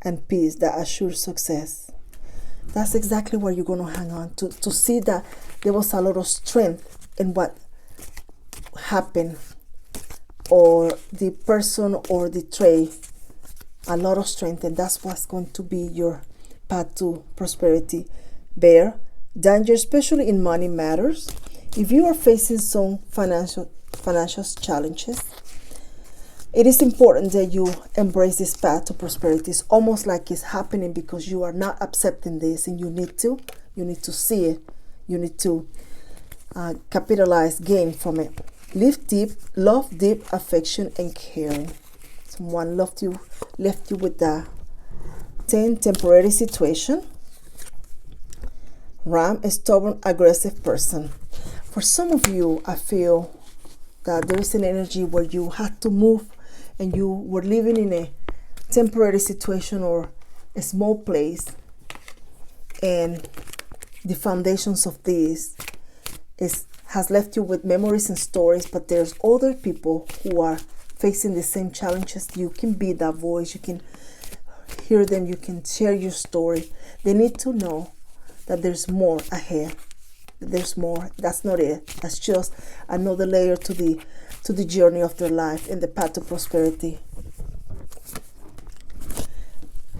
and peace that assures success. That's exactly where you're going to hang on to see that there was a lot of strength in what happened, or the person or the trade. A lot of strength, and that's what's going to be your path to prosperity. Bear. Danger, especially in money matters. If you are facing some financial challenges, it is important that you embrace this path to prosperity. It's almost like it's happening because you are not accepting this, and you need to see it. You need to capitalize, gain from it. Love deep affection and caring. Someone left you with that. 10, temporary situation. Ram, a stubborn, aggressive person. For some of you, I feel that there is an energy where you had to move, and you were living in a temporary situation or a small place, and the foundations of this has left you with memories and stories. But there's other people who are facing the same challenges. You can be that voice. You can hear them. You can share your story. They need to know that there's more ahead. There's more. That's not it. That's just another layer to the journey of their life and the path to prosperity.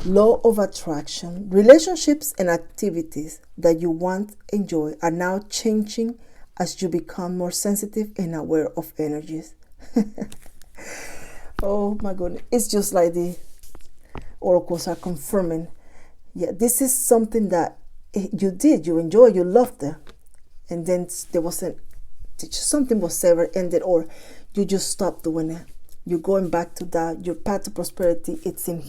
Law of attraction. Relationships and activities that you once enjoy are now changing as you become more sensitive and aware of energies. Oh my goodness. It's just like the oracles are confirming. Yeah, this is something that you did, you enjoyed, you loved it. And then there wasn't, something was ever ended, or you just stopped doing it. You're going back to that. Your path to prosperity, it's in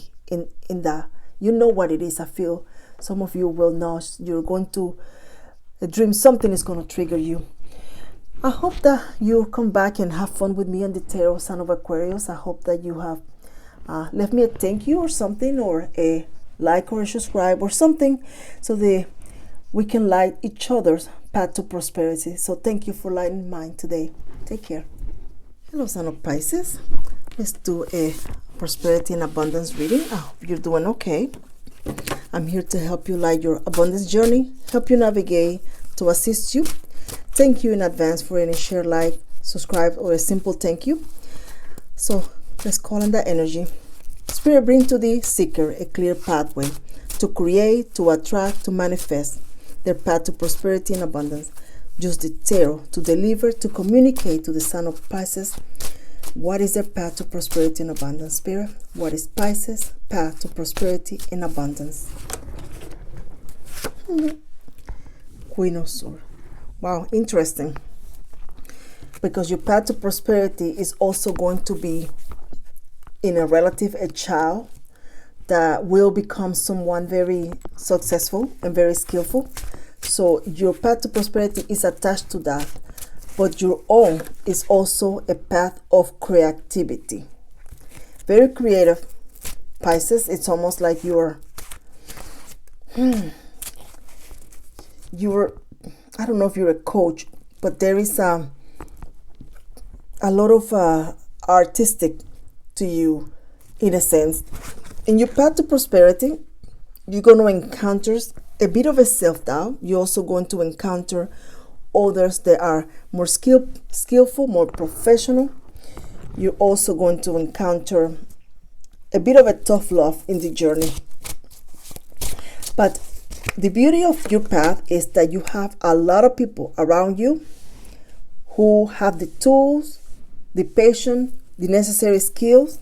that. You know what it is. I feel some of you will know. You're going to dream something is going to trigger you. I hope that you come back and have fun with me on the Tarot Sign of Aquarius. I hope that you have left me a thank you or something, or a like or a subscribe or something, so that we can light each other's path to prosperity. So thank you for lighting mine today. Take care. Hello, Sign of Pisces. Let's do a prosperity and abundance reading. I hope you're doing okay. I'm here to help you light your abundance journey, help you navigate, to assist you. Thank you in advance for any share, like, subscribe, or a simple thank you. So let's call in that energy. Spirit, bring to the seeker a clear pathway to create, to attract, to manifest their path to prosperity and abundance. Use the tarot to deliver, to communicate to the Sign of Pisces what is their path to prosperity and abundance. Spirit, what is Pisces' path to prosperity and abundance? Queen of Swords. Wow, interesting. Because your path to prosperity is also going to be in a relative, a child that will become someone very successful and very skillful. So your path to prosperity is attached to that. But your own is also a path of creativity. Very creative, Pisces. It's almost like you're I don't know if you're a coach, but there is a lot of artistic to you, in a sense. In your path to prosperity, you're going to encounter a bit of a self-doubt. You're also going to encounter others that are more skillful, more professional. You're also going to encounter a bit of a tough love in the journey. But the beauty of your path is that you have a lot of people around you who have the tools, the patience, the necessary skills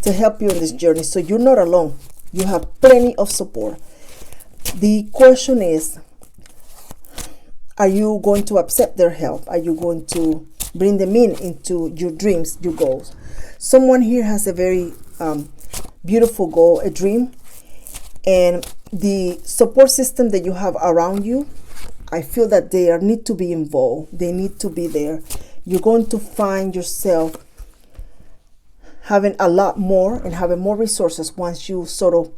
to help you in this journey. So you're not alone. You have plenty of support. The question is, are you going to accept their help? Are you going to bring them into your dreams, your goals? Someone here has a very beautiful goal, a dream, and the support system that you have around you, I feel that they need to be involved. They need to be there. You're going to find yourself having a lot more and having more resources once you sort of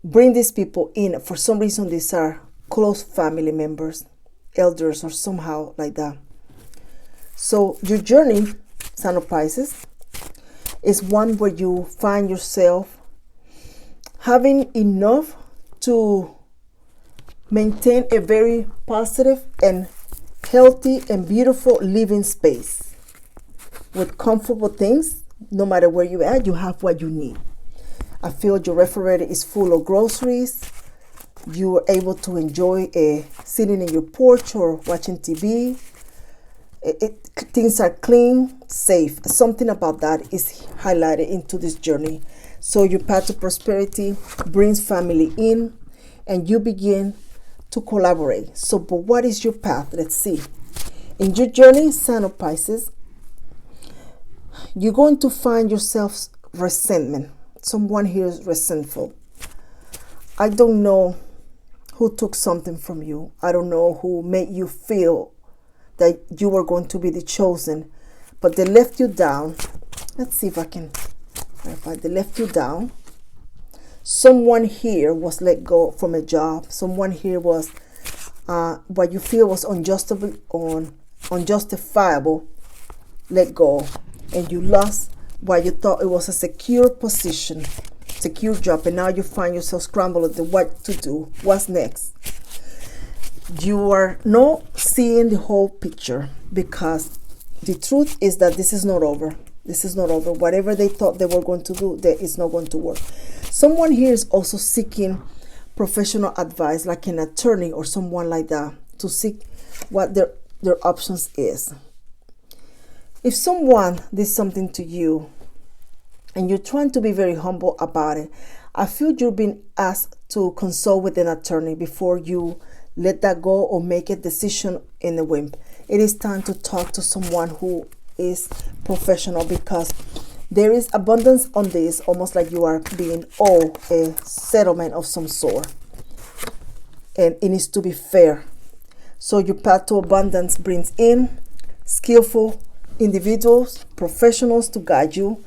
bring these people in. For some reason, these are close family members, elders, or somehow like that. So your journey, Sign of Pisces, is one where you find yourself having enough to maintain a very positive and healthy and beautiful living space with comfortable things. No matter where you're at, you have what you need. I feel your refrigerator is full of groceries. You are able to enjoy sitting in your porch or watching TV. Things are clean, safe. Something about that is highlighted into this journey. So your path to prosperity brings family in, and you begin to collaborate. So, but what is your path? Let's see. In your journey, Sign of Pisces, you're going to find yourself resentment. Someone here is resentful. I don't know who took something from you. I don't know who made you feel that you were going to be the chosen, but they left you down. Let's see if I can clarify. They left you down. Someone here was let go from a job. Someone here was what you feel was unjustifiable, let go, and you lost what you thought it was a secure position, secure job, and now you find yourself scrambling to what to do, what's next. You are not seeing the whole picture, because the truth is that this is not over. This is not over. Whatever they thought they were going to do, that is not going to work. Someone here is also seeking professional advice, like an attorney or someone like that, to seek what their options is. If someone did something to you and you're trying to be very humble about it, I feel you're being asked to consult with an attorney before you let that go or make a decision in a whim. It is time to talk to someone who is professional, because there is abundance on this, almost like you are being owed a settlement of some sort. And it needs to be fair. So your path to abundance brings in skillful individuals, professionals to guide you,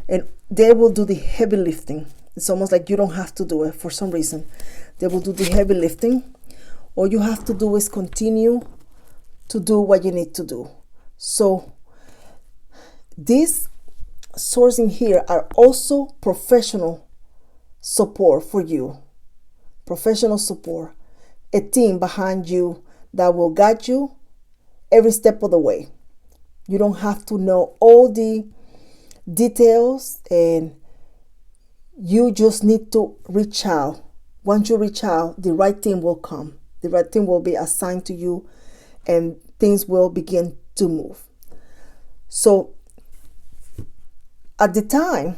and they will do the heavy lifting. It's almost like you don't have to do it for some reason. They will do the heavy lifting. All you have to do is continue to do what you need to do. So these sourcing here are also professional support for you. Professional support. A team behind you that will guide you every step of the way. You don't have to know all the details, and you just need to reach out. Once you reach out, the right team will come. The right team will be assigned to you, and things will begin to move. So at the time,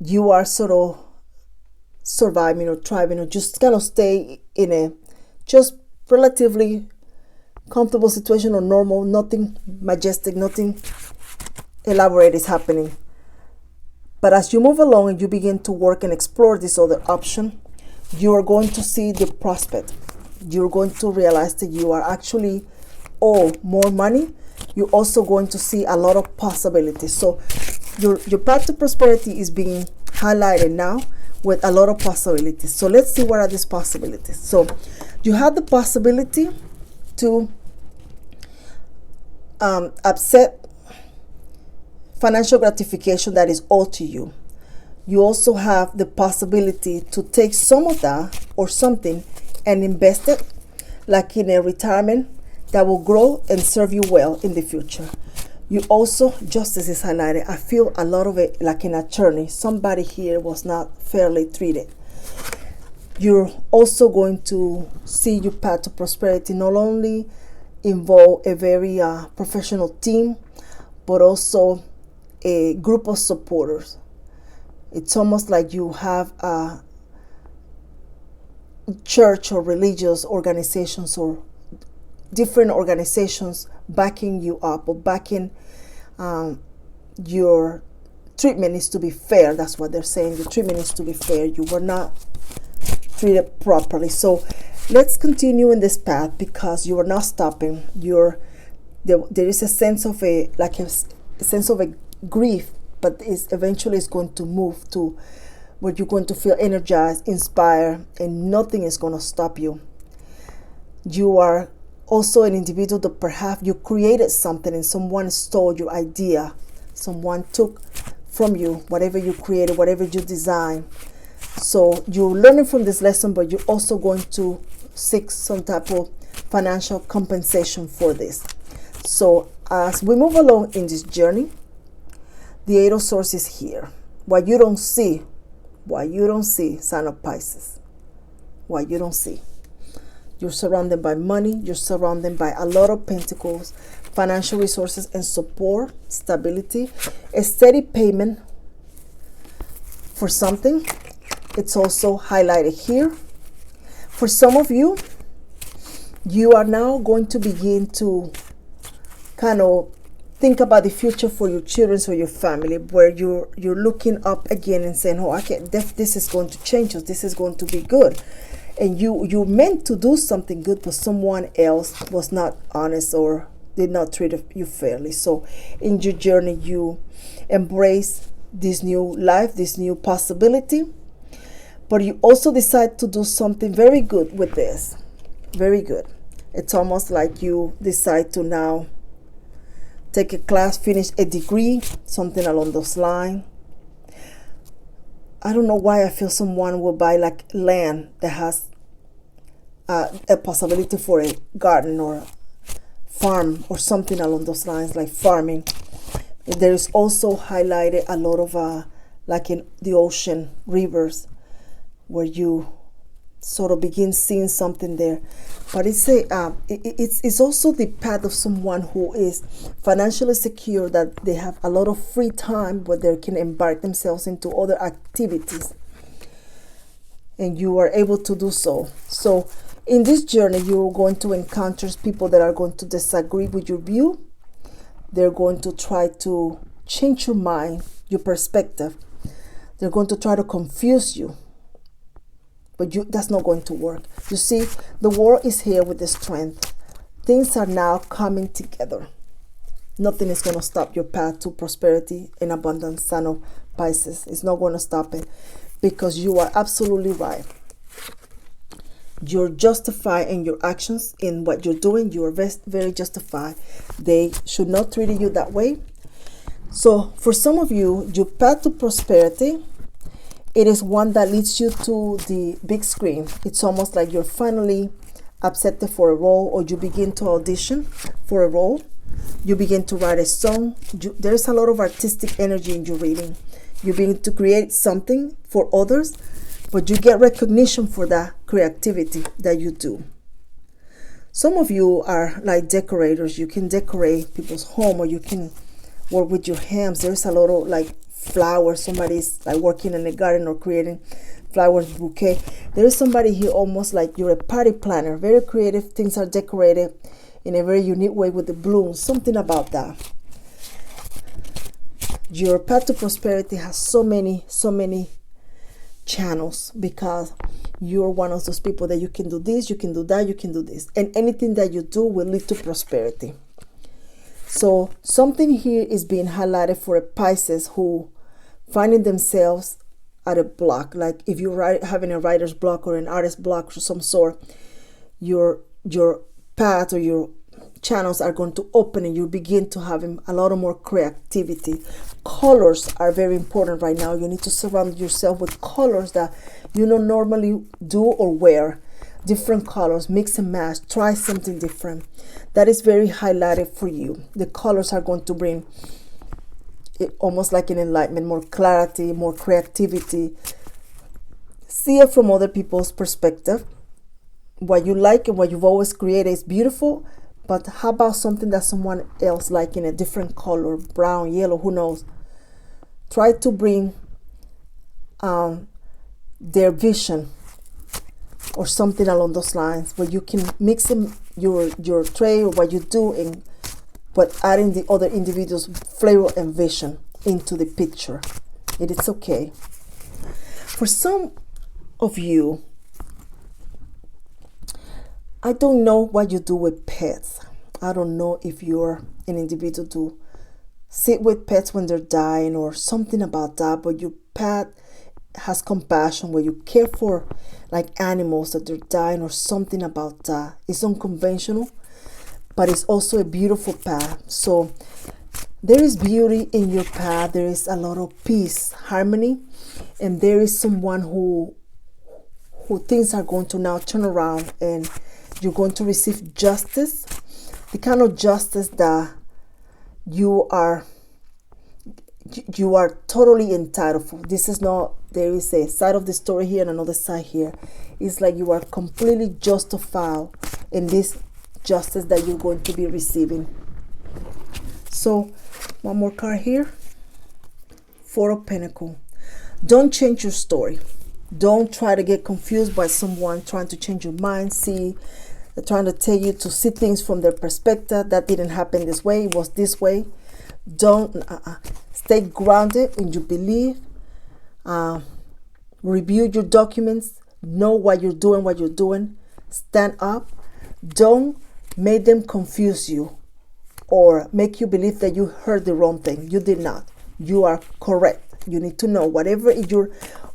you are sort of surviving or thriving, or just kind of stay in a just relatively comfortable situation, or normal, nothing majestic, nothing elaborate is happening. But as you move along and you begin to work and explore this other option, you are going to see the prospect. You're going to realize that you are actually owed more money. You're also going to see a lot of possibilities. So your path to prosperity is being highlighted now with a lot of possibilities. So let's see what are these possibilities. So you have the possibility to accept financial gratification that is owed to you. You also have the possibility to take some of that or something and invest it, like in a retirement that will grow and serve you well in the future. You also, justice is highlighted. I feel a lot of it like an attorney. Somebody here was not fairly treated. You're also going to see your path to prosperity not only involve a very professional team, but also a group of supporters. It's almost like you have a church or religious organizations or different organizations backing you up, or backing your treatment needs to be fair. That's what they're saying. The treatment needs to be fair. You were not treated properly. So let's continue in this path, because you are not stopping. There is a sense of a sense of a grief, but eventually it's going to move to where you're going to feel energized, inspired, and nothing is going to stop you. You are also an individual that perhaps you created something and someone stole your idea. Someone took from you whatever you created, whatever you designed. So you're learning from this lesson, but you're also going to seek some type of financial compensation for this. So as we move along in this journey, the Eight of Swords is here. What you don't see, sign of Pisces. What you don't see. You're surrounded by money. You're surrounded by a lot of pentacles, financial resources and support, stability, a steady payment for something. It's also highlighted here. For some of you, you are now going to begin to kind of think about the future for your children or your family, where you're looking up again and saying, oh, this is going to change us. This is going to be good. And you meant to do something good, but someone else was not honest or did not treat you fairly. So in your journey, you embrace this new life, this new possibility, but you also decide to do something very good with this. Very good. It's almost like you decide to now take a class, finish a degree, something along those lines. I don't know why I feel someone will buy like land that has a possibility for a garden or farm or something along those lines, like farming. There is also highlighted a lot of like in the ocean, rivers, where you sort of begin seeing something there. But it's also the path of someone who is financially secure, that they have a lot of free time where they can embark themselves into other activities, and you are able to do so. So in this journey, you're going to encounter people that are going to disagree with your view. They're going to try to change your mind, your perspective. They're going to try to confuse you. But that's not going to work. You see, the world is here with the strength. Things are now coming together. Nothing is going to stop your path to prosperity and abundance, son of Pisces. It's not going to stop it, because you are absolutely right. You're justified in your actions, in what you're doing. You are very justified. They should not treat you that way. So for some of you, your path to prosperity, it is one that leads you to the big screen. It's almost like you're finally accepted for a role, or you begin to audition for a role. You begin to write a song. There's a lot of artistic energy in your reading. You begin to create something for others, but you get recognition for that creativity that you do. Some of you are like decorators. You can decorate people's home, or you can work with your hands. There's a lot of like flowers. Somebody's like working in a garden or creating flowers bouquet. There is somebody here almost like you're a party planner, very creative. Things are decorated in a very unique way with the blooms, something about that. Your path to prosperity has so many channels, because you're one of those people that you can do this, you can do that, you can do this, and anything that you do will lead to prosperity. So something here is being highlighted for a Pisces who finding themselves at a block. Like if you're having a writer's block or an artist block of some sort, your path or your channels are going to open, and you begin to have a lot of more creativity. Colors are very important right now. You need to surround yourself with colors that you don't normally do or wear. Different colors, mix and match, try something different. That is very highlighted for you. The colors are going to bring it almost like an enlightenment, more clarity, more creativity. See it from other people's perspective. What you like and what you've always created is beautiful, but how about something that someone else like in a different color, brown, yellow, who knows? Try to bring their vision or something along those lines, where you can mix in your tray or what you do, but adding the other individual's flavor and vision into the picture. It is okay. For some of you, I don't know what you do with pets. I don't know if you're an individual to sit with pets when they're dying or something about that, but your pet has compassion, where you care for like animals that they're dying or something about that. It's unconventional, but it's also a beautiful path. So there is beauty in your path. There is a lot of peace, harmony, and there is someone who things are going to now turn around, and you're going to receive justice, the kind of justice that you are totally entitled for. This is not, there is a side of the story here and another side here. It's like you are completely justified in this justice that you're going to be receiving. So one more card here. Four of Pentacles. Don't change your story. Don't try to get confused by someone trying to change your mind. They're trying to tell you to see things from their perspective. That didn't happen this way. It was this way. Don't stay grounded in your belief. Review your documents. Know what you're doing. Stand up. Don't make them confuse you or make you believe that you heard the wrong thing. You did not. You are correct. You need to know whatever you're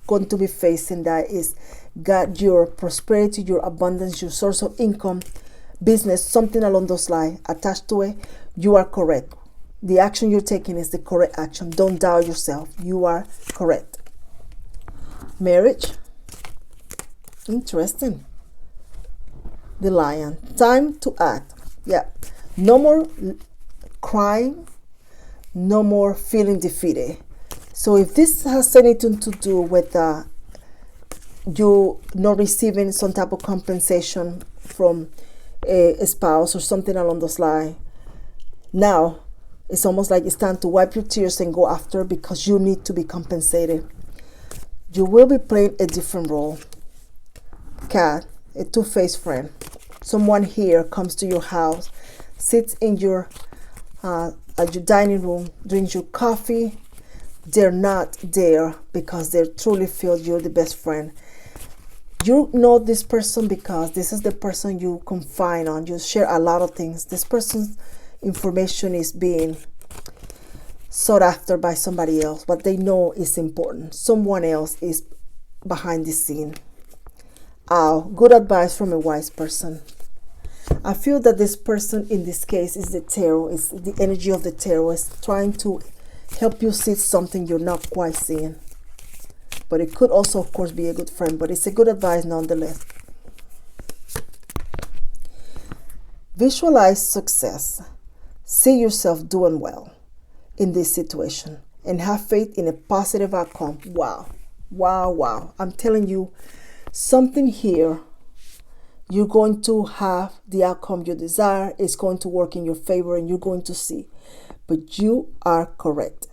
going to be facing, that is got your prosperity, your abundance, your source of income, business, something along those lines attached to it. You are correct. The action you're taking is the correct action. Don't doubt yourself. You are correct. Marriage. Interesting. The Lion. Time to act. Yeah. No more crying. No more feeling defeated. So if this has anything to do with you not receiving some type of compensation from a spouse or something along those lines, now it's almost like it's time to wipe your tears and go after, because you need to be compensated. You will be playing a different role. Cat, a two-faced friend. Someone here comes to your house, sits in your at your dining room, drinks your coffee. They're not there because they truly feel you're the best friend. You know this person because this is the person you confide on. You share a lot of things. This person's information is being sought after by somebody else. What they know is important. Someone else is behind the scene. Good advice from a wise person. I feel that this person in this case is the tarot. It's the energy of the tarot. It's trying to help you see something you're not quite seeing. But it could also, of course, be a good friend. But it's a good advice nonetheless. Visualize success. See yourself doing well in this situation. And have faith in a positive outcome. Wow. Wow, wow. I'm telling you, something here, you're going to have the outcome you desire. It's going to work in your favor and you're going to see. But you are correct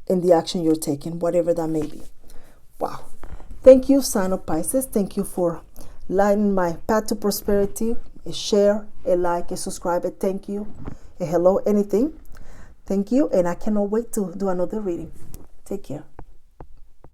in the action you're taking, whatever that may be. Wow. Thank you, sign of Pisces. Thank you for lighting my path to prosperity. A share, a like, a subscribe, a thank you, a hello, anything. Thank you. And I cannot wait to do another reading. Take care.